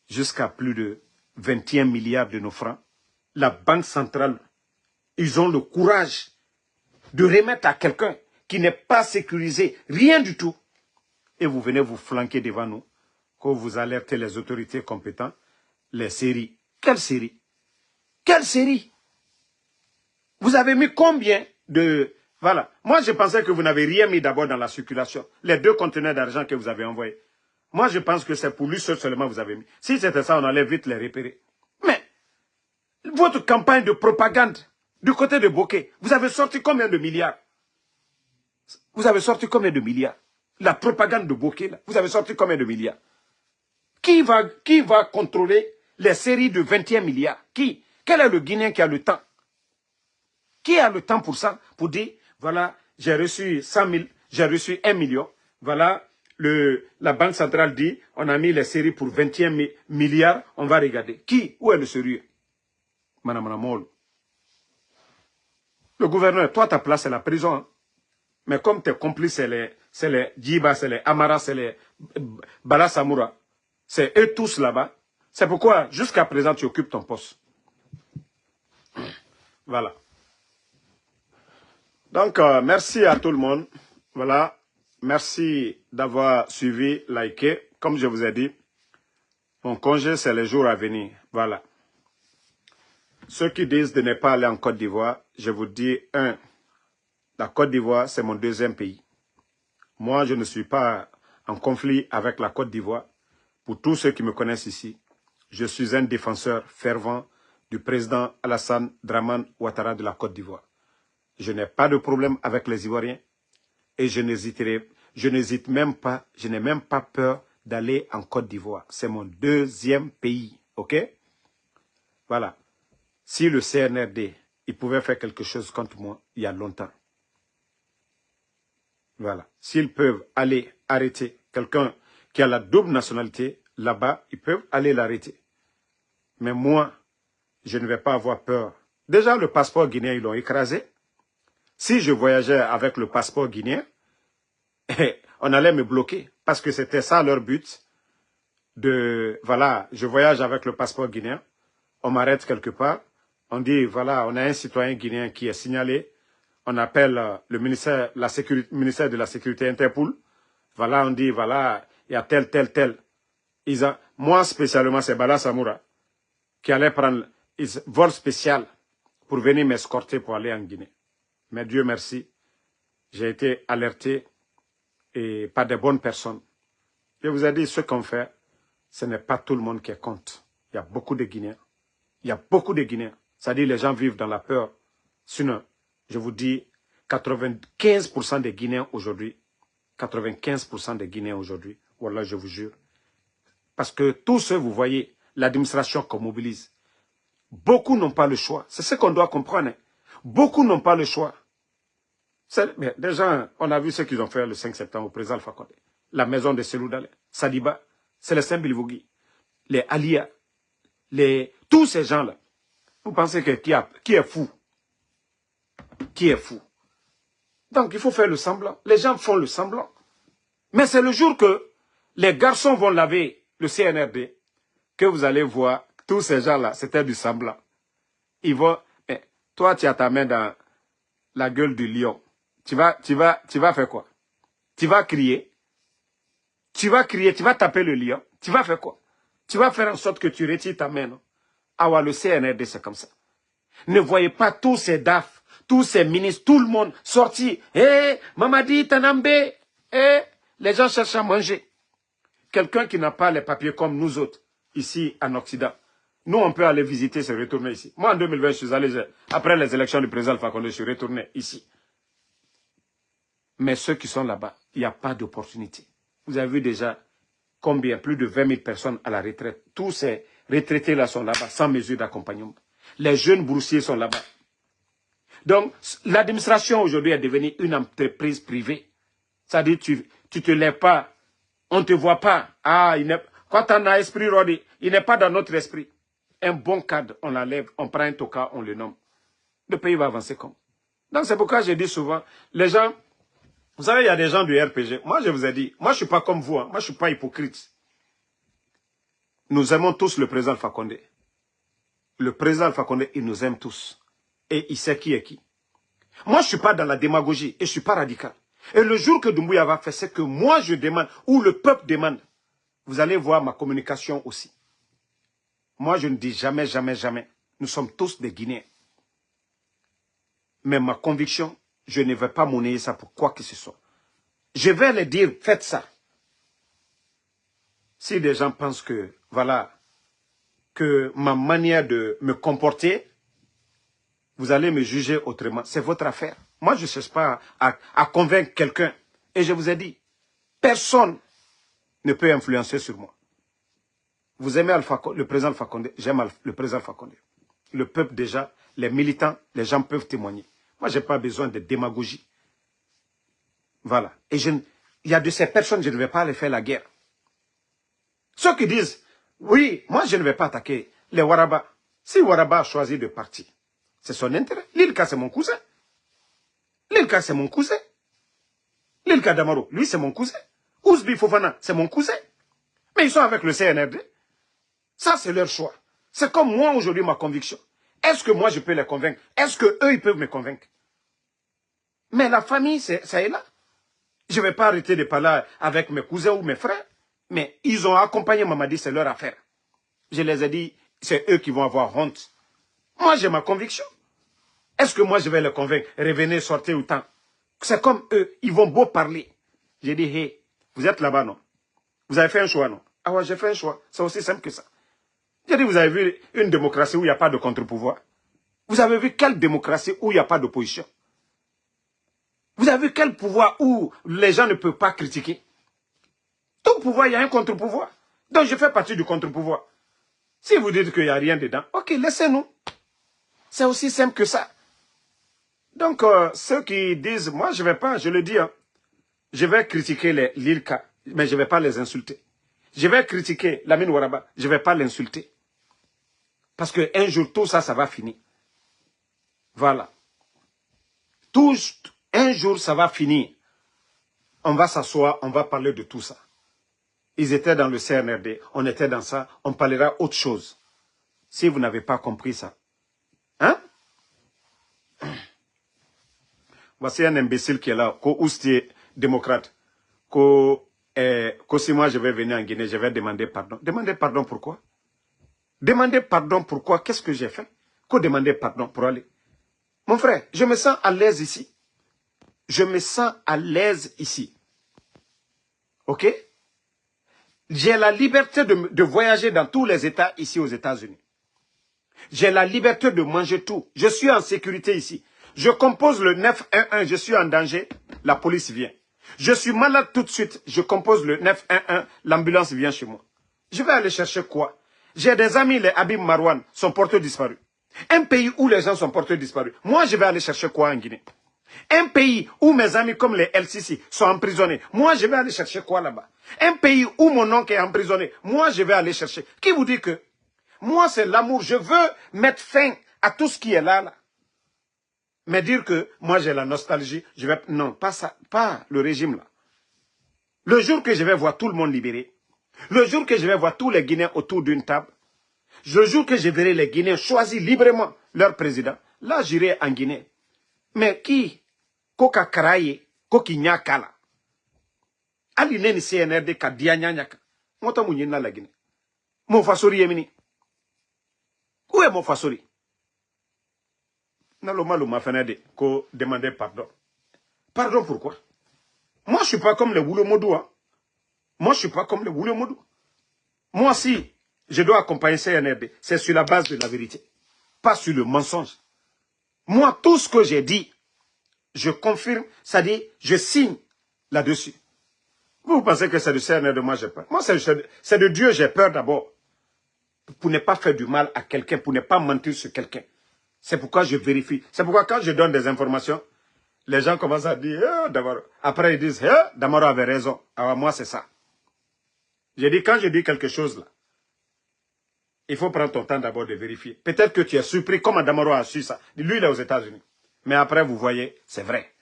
jusqu'à plus de 21 milliards de nos francs, la Banque centrale, ils ont le courage de remettre à quelqu'un qui n'est pas sécurisé, rien du tout. Et vous venez vous flanquer devant nous, que vous alertez les autorités compétentes, les séries. Quelle série? Quelle série? Vous avez mis combien de... Voilà. Moi, je pensais que vous n'avez rien mis d'abord dans la circulation. Les 2 conteneurs d'argent que vous avez envoyés. Moi, je pense que c'est pour lui seul seulement vous avez mis. Si c'était ça, on allait vite les repérer. Mais, votre campagne de propagande, du côté de Bokeh, vous avez sorti combien de milliards? Vous avez sorti combien de milliards? La propagande de Bokeh, là, vous avez sorti combien de milliards? Qui va contrôler les séries de 21 milliards? Qui? Quel est le Guinéen qui a le temps? Qui a le temps pour ça? Pour dire, voilà, j'ai reçu 100 000, j'ai reçu 1 million, voilà, la Banque centrale dit, on a mis les séries pour 21 milliards, on va regarder. Qui? Où est le sérieux? Madame Ramol. Le gouverneur, toi, ta place, c'est la prison. Hein? Mais comme tes complices, c'est les Djiba, c'est les Amara, c'est les Bala Samoura, c'est eux tous là-bas. C'est pourquoi, jusqu'à présent, tu occupes ton poste. Voilà. Donc, merci à tout le monde. Voilà. Merci d'avoir suivi, liké. Comme je vous ai dit, mon congé, c'est les jours à venir. Voilà. Ceux qui disent de ne pas aller en Côte d'Ivoire, je vous dis, la Côte d'Ivoire, c'est mon deuxième pays. Moi, je ne suis pas en conflit avec la Côte d'Ivoire. Pour tous ceux qui me connaissent ici, je suis un défenseur fervent du président Alassane Dramane Ouattara de la Côte d'Ivoire. Je n'ai pas de problème avec les Ivoiriens et je n'hésite même pas, je n'ai même pas peur d'aller en Côte d'Ivoire. C'est mon deuxième pays, ok? Voilà. Si le CNRD, il pouvait faire quelque chose contre moi il y a longtemps. Voilà. S'ils peuvent aller arrêter quelqu'un qui a la double nationalité, là-bas, ils peuvent aller l'arrêter. Mais moi, je ne vais pas avoir peur. Déjà, le passeport guinéen, ils l'ont écrasé. Si je voyageais avec le passeport guinéen, on allait me bloquer. Parce que c'était ça leur but. Voilà, je voyage avec le passeport guinéen. On m'arrête quelque part. On dit, voilà, on a un citoyen guinéen qui est signalé. On appelle le ministère de la Sécurité Interpol. Voilà, on dit, voilà, il y a tel. Moi, spécialement, c'est Bala Samoura qui allait prendre un vol spécial pour venir m'escorter pour aller en Guinée. Mais Dieu merci, j'ai été alerté et par des bonnes personnes. Je vous ai dit, ce qu'on fait, ce n'est pas tout le monde qui est contre. Il y a beaucoup de Guinéens. Il y a beaucoup de Guinéens. C'est-à-dire les gens vivent dans la peur. Sinon, je vous dis, 95% des Guinéens aujourd'hui, 95% des Guinéens aujourd'hui, voilà, je vous jure. Parce que tous ceux, vous voyez, l'administration qu'on mobilise, beaucoup n'ont pas le choix. C'est ce qu'on doit comprendre. Beaucoup n'ont pas le choix. Déjà, on a vu ce qu'ils ont fait le 5 septembre au président Alpha Condé. La maison de Seloudale, Sadiba, c'est les Saint-Bilvougui, les Alia, tous ces gens-là. Vous pensez que qui est fou? Qui est fou? Donc, il faut faire le semblant. Les gens font le semblant. Mais c'est le jour que les garçons vont laver le CNRD que vous allez voir, tous ces gens-là, c'était du semblant. Ils vont... Mais toi, tu as ta main dans la gueule du lion. Tu vas faire quoi? Tu vas crier. Tu vas crier, tu vas taper le lion. Tu vas faire quoi? Tu vas faire en sorte que tu retires ta main, non? Ah ouais, le CNRD, c'est comme ça. Ne voyez pas tous ces DAF, tous ces ministres, tout le monde sorti. Mamadi Tanambe. Les gens cherchent à manger. Quelqu'un qui n'a pas les papiers comme nous autres, ici en Occident. Nous, on peut aller visiter, se retourner ici. Moi, en 2020, je suis allé, après les élections du président Alpha Condé, je suis retourné ici. Mais ceux qui sont là-bas, il n'y a pas d'opportunité. Vous avez vu déjà combien? Plus de 20 000 personnes à la retraite. Tous ces retraités-là sont là-bas, sans mesure d'accompagnement. Les jeunes boursiers sont là-bas. Donc, l'administration aujourd'hui est devenue une entreprise privée. C'est-à-dire, tu te lèves pas, on ne te voit pas. Quand on a esprit rodé, il n'est pas dans notre esprit. Un bon cadre, on l'enlève, on prend un toka, on le nomme. Le pays va avancer comme. Donc, c'est pourquoi je dis souvent, les gens, vous savez, il y a des gens du RPG. Moi, je vous ai dit, moi, je ne suis pas comme vous. Hein. Moi, je ne suis pas hypocrite. Nous aimons tous le président Alpha Condé. Le président Alpha Condé, il nous aime tous. Et il sait qui est qui. Moi, je ne suis pas dans la démagogie et je ne suis pas radical. Et le jour que Doumbouya va faire, c'est que moi, je demande, ou le peuple demande, vous allez voir ma communication aussi. Moi, je ne dis jamais, jamais, jamais. Nous sommes tous des Guinéens. Mais ma conviction, je ne vais pas monnayer ça pour quoi que ce soit. Je vais leur dire, faites ça. Si des gens pensent que, voilà, que ma manière de me comporter, vous allez me juger autrement. C'est votre affaire. Moi, je ne cherche pas à convaincre quelqu'un. Et je vous ai dit, personne ne peut influencer sur moi. Vous aimez le président Alpha Condé, j'aime le président Alpha Condé. Le peuple déjà, les militants, les gens peuvent témoigner. Moi, je n'ai pas besoin de démagogie. Voilà. Et il y a de ces personnes, je ne vais pas aller faire la guerre. Ceux qui disent, oui, moi je ne vais pas attaquer les Waraba. Si Waraba a choisi de partir, c'est son intérêt. Lilka, c'est mon cousin. Lilka, c'est mon cousin. Lilka Damaro, lui, c'est mon cousin. Ousbi Fofana, c'est mon cousin. Mais ils sont avec le CNRD. Ça, c'est leur choix. C'est comme moi aujourd'hui, ma conviction. Est-ce que moi, je peux les convaincre? Est-ce qu'eux, ils peuvent me convaincre? Mais la famille, ça est là. Je ne vais pas arrêter de parler avec mes cousins ou mes frères. Mais ils ont accompagné Mamadi, c'est leur affaire. Je les ai dit, c'est eux qui vont avoir honte. Moi, j'ai ma conviction. Est-ce que moi, je vais les convaincre? Revenez, sortez autant. C'est comme eux, ils vont beau parler. J'ai dit, hey, vous êtes là-bas, non? Vous avez fait un choix, non? Ah ouais, j'ai fait un choix. C'est aussi simple que ça. J'ai dit, vous avez vu une démocratie où il n'y a pas de contre-pouvoir? Vous avez vu quelle démocratie où il n'y a pas d'opposition? Vous avez vu quel pouvoir où les gens ne peuvent pas critiquer? Tout pouvoir, il y a un contre-pouvoir. Donc, je fais partie du contre-pouvoir. Si vous dites qu'il n'y a rien dedans, ok, laissez-nous. C'est aussi simple que ça. Donc, ceux qui disent, moi, je ne vais pas, je le dis, hein, je vais critiquer l'ILCA, mais je ne vais pas les insulter. Je vais critiquer Lamine Ouaraba, je ne vais pas l'insulter. Parce qu'un jour, tout ça, ça va finir. Voilà. Un jour, ça va finir. On va s'asseoir, on va parler de tout ça. Ils étaient dans le CNRD, on était dans ça, on parlera autre chose. Si vous n'avez pas compris ça. Hein? Voici un imbécile qui est là, Ousti démocrate. Si moi je vais venir en Guinée, je vais demander pardon. Demander pardon pourquoi? Demander pardon pourquoi? Qu'est-ce que j'ai fait? Demander pardon pour aller? Mon frère, je me sens à l'aise ici. Je me sens à l'aise ici. Ok? J'ai la liberté de voyager dans tous les États ici aux États-Unis. J'ai la liberté de manger tout. Je suis en sécurité ici. Je compose le 911, je suis en danger, la police vient. Je suis malade tout de suite, je compose le 911, l'ambulance vient chez moi. Je vais aller chercher quoi? J'ai des amis, les Habib Marwan, sont portés disparus. Un pays où les gens sont portés disparus. Moi, je vais aller chercher quoi en Guinée? Un pays où mes amis comme les LCC sont emprisonnés. Moi, je vais aller chercher quoi là-bas? Un pays où mon oncle est emprisonné. Moi, je vais aller chercher. Qui vous dit que? Moi, c'est l'amour. Je veux mettre fin à tout ce qui est là. Mais dire que moi, j'ai la nostalgie, je vais... Non, pas ça, pas le régime là. Le jour que je vais voir tout le monde libéré, le jour que je vais voir tous les Guinéens autour d'une table, le jour que je verrai les Guinéens choisir librement leur président, là, j'irai en Guinée. Mais qui? Koka Karaye, Koki Nyakala. Ali neni CNRD ka dia nyanyaka. Mota mounyena la Guinée. Mon fasori yemini. Où est mon fasori? Naloma ma fenede ko demander pardon. Pardon pourquoi? Moi, je ne suis pas comme les Woulomodou. Hein. Moi, je ne suis pas comme les Woulomodou. Moi, si je dois accompagner CNRD, c'est sur la base de la vérité, pas sur le mensonge. Moi, tout ce que j'ai dit, je confirme, c'est-à-dire, je signe là-dessus. Vous pensez que c'est du CNRD, moi j'ai peur. Moi, c'est de Dieu, j'ai peur d'abord. Pour ne pas faire du mal à quelqu'un, pour ne pas mentir sur quelqu'un. C'est pourquoi je vérifie. C'est pourquoi quand je donne des informations, les gens commencent à dire, Damaro. Après ils disent, Damaro avait raison. Alors moi, c'est ça. J'ai dit, quand je dis quelque chose là, il faut prendre ton temps d'abord de vérifier. Peut-être que tu es surpris, comment Damaro a su ça. Lui, il est aux États-Unis. Mais après, vous voyez, c'est vrai.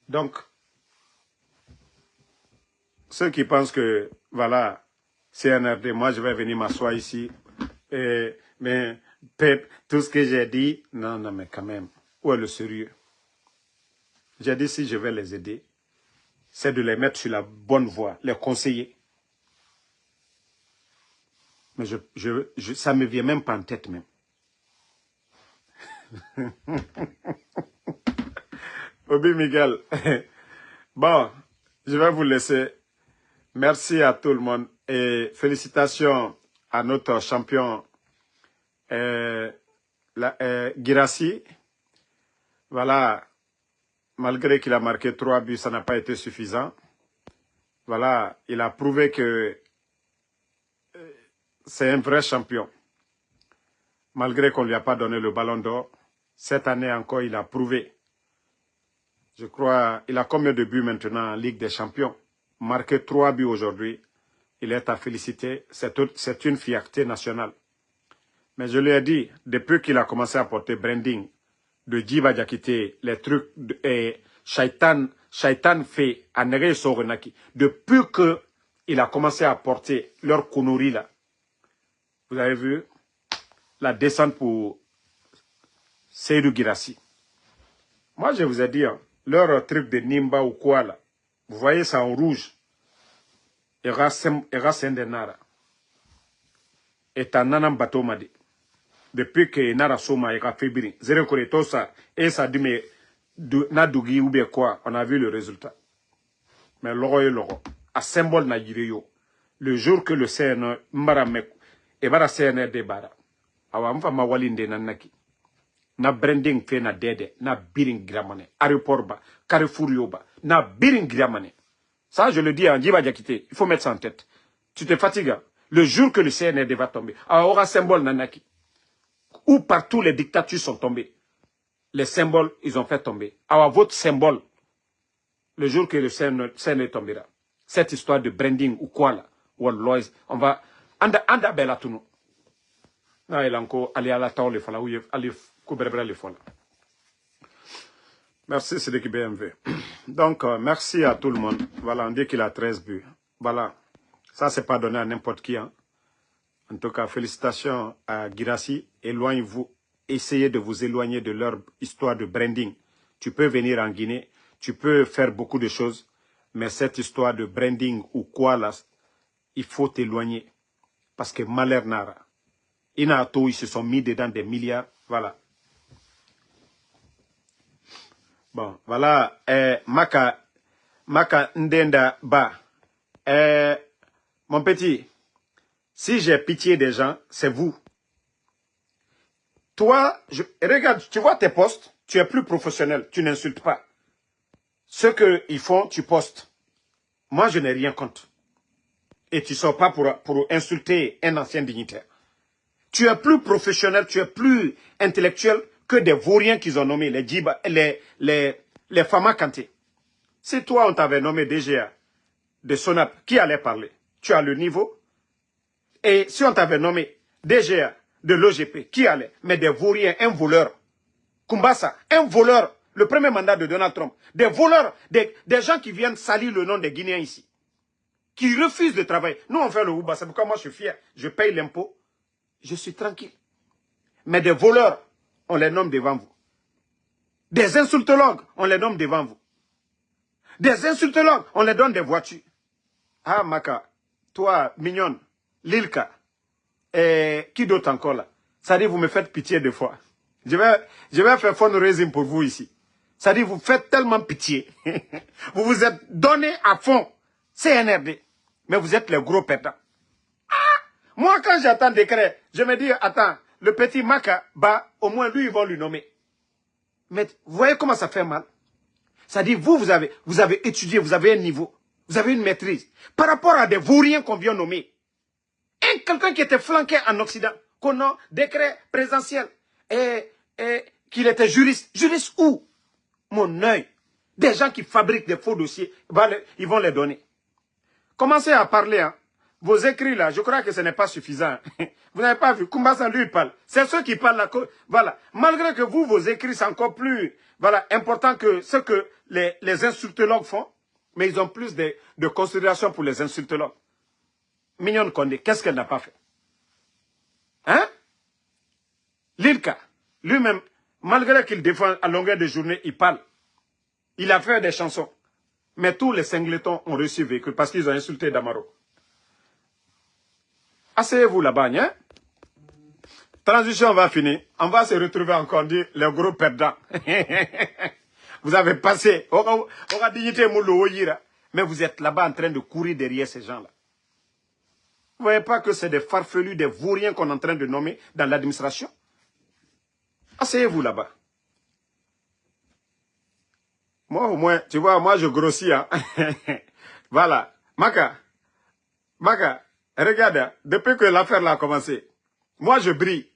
Donc, ceux qui pensent que, voilà, CNRD, moi, je vais venir m'asseoir ici, mais tout ce que j'ai dit, non, mais quand même, où est le sérieux? J'ai dit, si je vais les aider, c'est de les mettre sur la bonne voie, les conseiller. Mais ça ne me vient même pas en tête même. Obi Miguel. Bon, je vais vous laisser. Merci à tout le monde et félicitations à notre champion Guirassy. Voilà, malgré qu'il a marqué 3 buts, ça n'a pas été suffisant. Voilà, il a prouvé que c'est un vrai champion. Malgré qu'on ne lui a pas donné le ballon d'or, cette année encore, il a prouvé Je crois, il a combien de buts maintenant en Ligue des Champions? Marqué 3 buts aujourd'hui. Il est à féliciter. C'est une fierté nationale. Mais je lui ai dit, depuis qu'il a commencé à porter branding de Djiba Diakité, les trucs Shaitan fait à Nere Sorenaki, depuis qu'il a commencé à porter leur connerie là, vous avez vu la descente pour Seydou Girassi. Moi, je vous ai dit, hein, leur truc de Nimba ou quoi là, vous voyez ça en rouge. Era Sendenara. Et un nanam bateau m'a dit. Depuis que Nara Soma et Fébri, Zéro Koretosa, et ça dit, mais Nadougi ou bien quoi, on a vu le résultat. Mais l'oro, à symbole Nagirio, le jour que le CN Mbaramek, et Bara CN débara, awa mfa mawalinde nanaki, na branding fait na dede, na biring gramane, aéroport ba, Carrefour yoba, na biring gramane. Ça, je le dis à Djiba Diakité, il faut mettre ça en tête. Tu te fatigues, le jour que le CNRD va tomber, aura symbole nanaki. Où partout les dictatures sont tombées. Les symboles, ils ont fait tomber. Alors, votre symbole, le jour que le CNRD tombera, cette histoire de branding ou quoi là, on va... Anda bela tout nous. Non, il a encore allé à la table, il faut là, aller couvrir les fois là. Merci, c'est l'équipe BMW. Donc, merci à tout le monde. Voilà, on dit qu'il a 13 buts. Voilà. Ça, c'est pas donné à n'importe qui. Hein. En tout cas, félicitations à Girassi. Éloignez-vous. Essayez de vous éloigner de leur histoire de branding. Tu peux venir en Guinée. Tu peux faire beaucoup de choses. Mais cette histoire de branding ou quoi là, il faut t'éloigner. Parce que malheur nara. Inato, ils se sont mis dedans des milliards. Voilà. Bon, voilà, Maka Ndenda Ba. Mon petit, si j'ai pitié des gens, c'est vous. Toi, regarde, tu vois tes posts, tu es plus professionnel, tu n'insultes pas. Ce qu'ils font, tu postes. Moi, je n'ai rien contre. Et tu ne sors pas pour insulter un ancien dignitaire. Tu es plus professionnel, tu es plus intellectuel que des vauriens qu'ils ont nommés, les Djiba, les Fama Kanté. Si toi, on t'avait nommé DGA de Sonap, qui allait parler? Tu as le niveau. Et si on t'avait nommé DGA de l'OGP, qui allait? Mais des vauriens, un voleur. Kumbasa, un voleur. Le premier mandat de Donald Trump. Des voleurs, des gens qui viennent salir le nom des Guinéens ici. Qui refusent de travailler. Nous, on fait le Ouba. C'est pourquoi moi, je suis fier. Je paye l'impôt. Je suis tranquille. Mais des voleurs, on les nomme devant vous. Des insultologues, on les nomme devant vous. Des insultologues, on les donne des voitures. Ah, Maka, toi, mignonne, Lilka, et qui d'autre encore là? Ça dit, vous me faites pitié des fois. Je vais faire fundraising pour vous ici. Ça dit, vous faites tellement pitié. Vous vous êtes donné à fond. CNRD. Mais vous êtes les gros perdants. Moi, quand j'attends décret, je me dis, attends, le petit Maka, bah, au moins lui, ils vont lui nommer. Mais vous voyez comment ça fait mal? Ça dit, vous avez étudié, vous avez un niveau, vous avez une maîtrise. Par rapport à des vauriens qu'on vient nommer. Quelqu'un qui était flanqué en Occident, qu'on a décret présidentiel, et qu'il était juriste. Juriste où? Mon œil. Des gens qui fabriquent des faux dossiers, ils vont les donner. Commencez à parler, hein. Vos écrits là, je crois que ce n'est pas suffisant. Vous n'avez pas vu, Kumbasa lui il parle. C'est ceux qui parlent là. Voilà. Malgré que vous, vos écrits sont encore plus important que ce que les insultologues font. Mais ils ont plus de considération pour les insultologues. Mignonne Condé, qu'est-ce qu'elle n'a pas fait? Hein? Lilka, lui-même, malgré qu'il défend à longueur de journée, il parle. Il a fait des chansons. Mais tous les singletons ont reçu véhicule parce qu'ils ont insulté Damaro. Asseyez-vous là-bas, hein? Transition va finir. On va se retrouver encore, dit les gros perdants. Vous avez passé. Aura dignité mais vous êtes là-bas en train de courir derrière ces gens-là. Vous ne voyez pas que c'est des farfelus, des vauriens qu'on est en train de nommer dans l'administration? Asseyez-vous là-bas. Moi, au moins, tu vois, moi, je grossis. Hein? Voilà. Maka, regarde, depuis que l'affaire là a commencé, moi, je brille.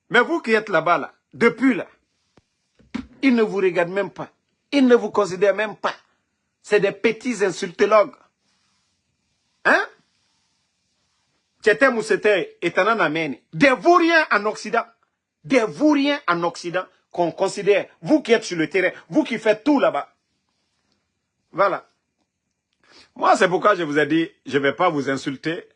Mais vous qui êtes là-bas, là, depuis là, ils ne vous regardent même pas. Ils ne vous considèrent même pas. C'est des petits insultologues. Hein? C'était Moussete et Tananameni. Des vauriens en Occident. Des vauriens en Occident qu'on considère. Vous qui êtes sur le terrain. Vous qui faites tout là-bas. Voilà. Moi, c'est pourquoi je vous ai dit, je ne vais pas vous insulter.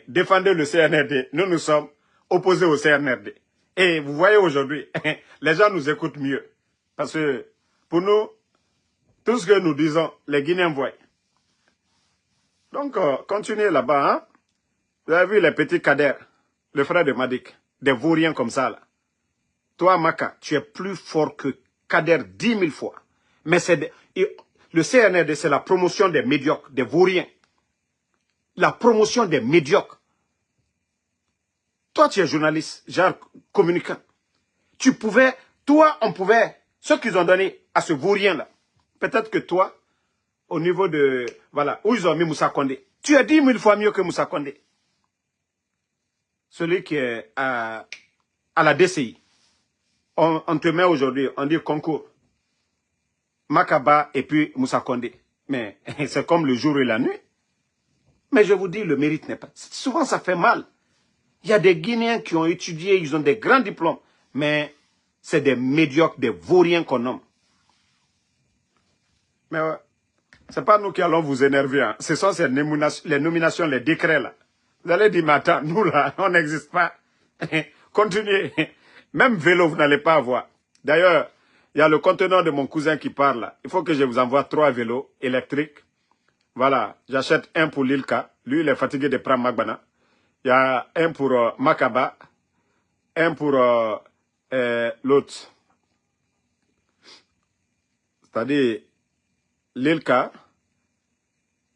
Défendez le CNRD. Nous, nous sommes opposés au CNRD. Et vous voyez aujourd'hui, les gens nous écoutent mieux. Parce que pour nous, tout ce que nous disons, les Guinéens voient. Donc, continuez là-bas. Hein? Vous avez vu les petits Kader, le frère de Madik, des vauriens comme ça. Là. Toi, Maka, tu es plus fort que Kader 10 000 fois. Mais c'est le CNRD, c'est la promotion des médiocres, des vauriens. La promotion des médiocres. Toi, tu es journaliste, genre communicant. Tu pouvais, toi, on pouvait, ce qu'ils ont donné à ce vaurien-là, peut-être que toi, au niveau de, voilà, où ils ont mis Moussa Condé, tu es 10 000 fois mieux que Moussa Condé. Celui qui est à la DCI. On te met aujourd'hui, on dit concours. Makaba et puis Moussa Condé. Mais c'est comme le jour et la nuit. Mais je vous dis, le mérite n'est pas. Souvent, ça fait mal. Il y a des Guinéens qui ont étudié, ils ont des grands diplômes. Mais c'est des médiocres, des vauriens qu'on nomme. Mais ouais, c'est pas nous qui allons vous énerver. Hein. Ce sont les nominations, les décrets là. Vous allez dire, mais attends, nous là, on n'existe pas. Continuez. Même vélo, vous n'allez pas avoir. D'ailleurs, il y a le conteneur de mon cousin qui parle là. Il faut que je vous envoie 3 vélos électriques. Voilà, j'achète un pour Lilka. Lui, il est fatigué de prendre Magbana. Il y a un pour Makaba. Un pour l'autre. C'est-à-dire Lilka,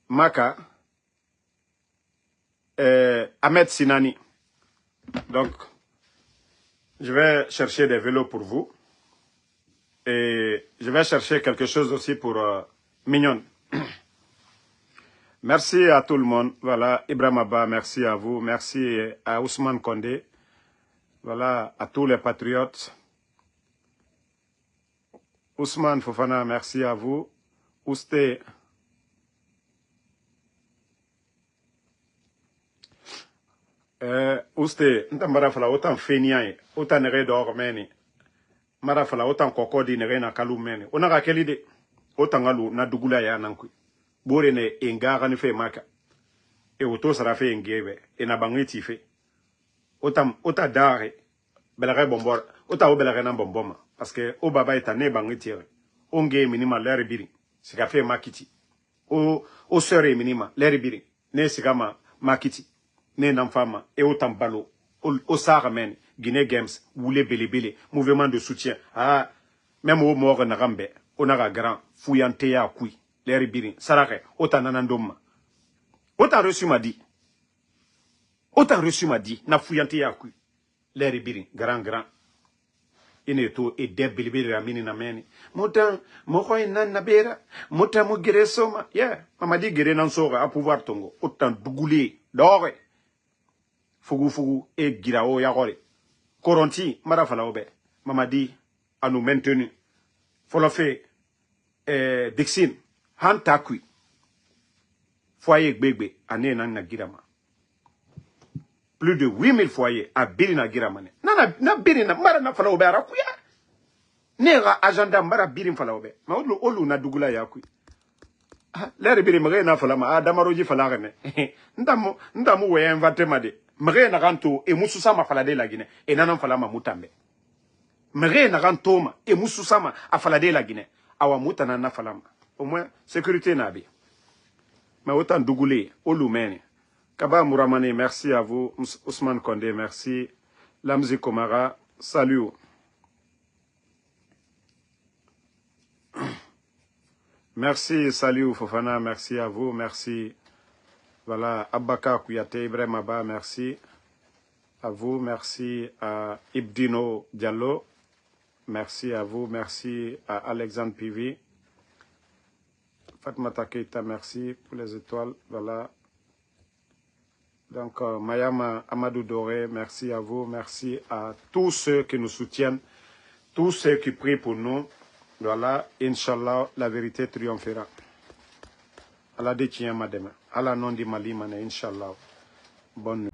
Maka, Ahmed Sinani. Donc, je vais chercher des vélos pour vous. Et je vais chercher quelque chose aussi pour Mignonne. Merci à tout le monde. Voilà, Ibrahim Abba, merci à vous. Merci à Ousmane Condé. Voilà, à tous les patriotes. Ousmane Fofana, merci à vous. Ousté. Ousté, n'tambara fala autant feignant, autant nere dormeni. Mara fala autant kokodi nere na kalumeni. On a kelide. Autant galu na dugula ya nankui. Bore ne engara ni fe maka. E auto sara fe engebe. E na bangiti fe. Autant dare. Belare bombor. Autant belare na bomboma. Parce que o baba est ne bangiti. Onge minima l'air biri. Sika fe makiti. O sere minima l'air biri. Ne sikama makiti. Ne namfama. E autant balo. O saramen. Guinée Games. Woule belebele. Mouvement de soutien. Ah. Même au mort narambe. On a grand. Fouillante ya kui. L'air biri. Sarare. Autant nanandoma. Autant reçu m'a dit. Autant reçu m'a dit. Na fouillante ya kui. L'air biri. Grand. Ineto e debelebele ramini na meni. Moutan, moko inan nabera. Moutan mo gere soma. Yeah. Mama di gere nan sora a pouvoir tongo. Autant dougoulé. Dore. Fugu e girao ya gore. Koronti, marafala obe. Mama di a nous maintenu. Folo fait Dixine. Han takui. Foyer gbegbe. Ane nan na girama. Plus de 8000 foyers à Birina Giramane. Na Birina, Mara na fala obe arakuya. Nera agenda Mara Birin fala obe. Ma olu na dugula ya kui. L'air Birin mre na fala ma Damaroji fala rene. Ndamu we invente made. Mre na ranto e mususa ma fala de la Guinée. E nanan fala ma mutambe. Mre na ranto ma e mususa ma a fala de la Guinée. Awa mutana na fala ma. Au moins, sécurité na bi. Ma autant dugule, olu mene. Kaba Mouramane, merci à vous. Ousmane Condé, merci. Lamzi Komara, salut. Merci, salut Fofana, merci à vous, merci. Voilà, Abaka Kouyate, Ibrahim Abba, merci à vous, merci à Ibdino Diallo, merci à vous, merci à Alexandre Pivi. Fatmata Keita, merci pour les étoiles, voilà. Donc, Mayama Amadou Doré, merci à vous, merci à tous ceux qui nous soutiennent, tous ceux qui prient pour nous. Voilà, Inch'Allah, la vérité triomphera. Allah de tient madame. Allah non di Mali, Inch'Allah. Bonne nuit.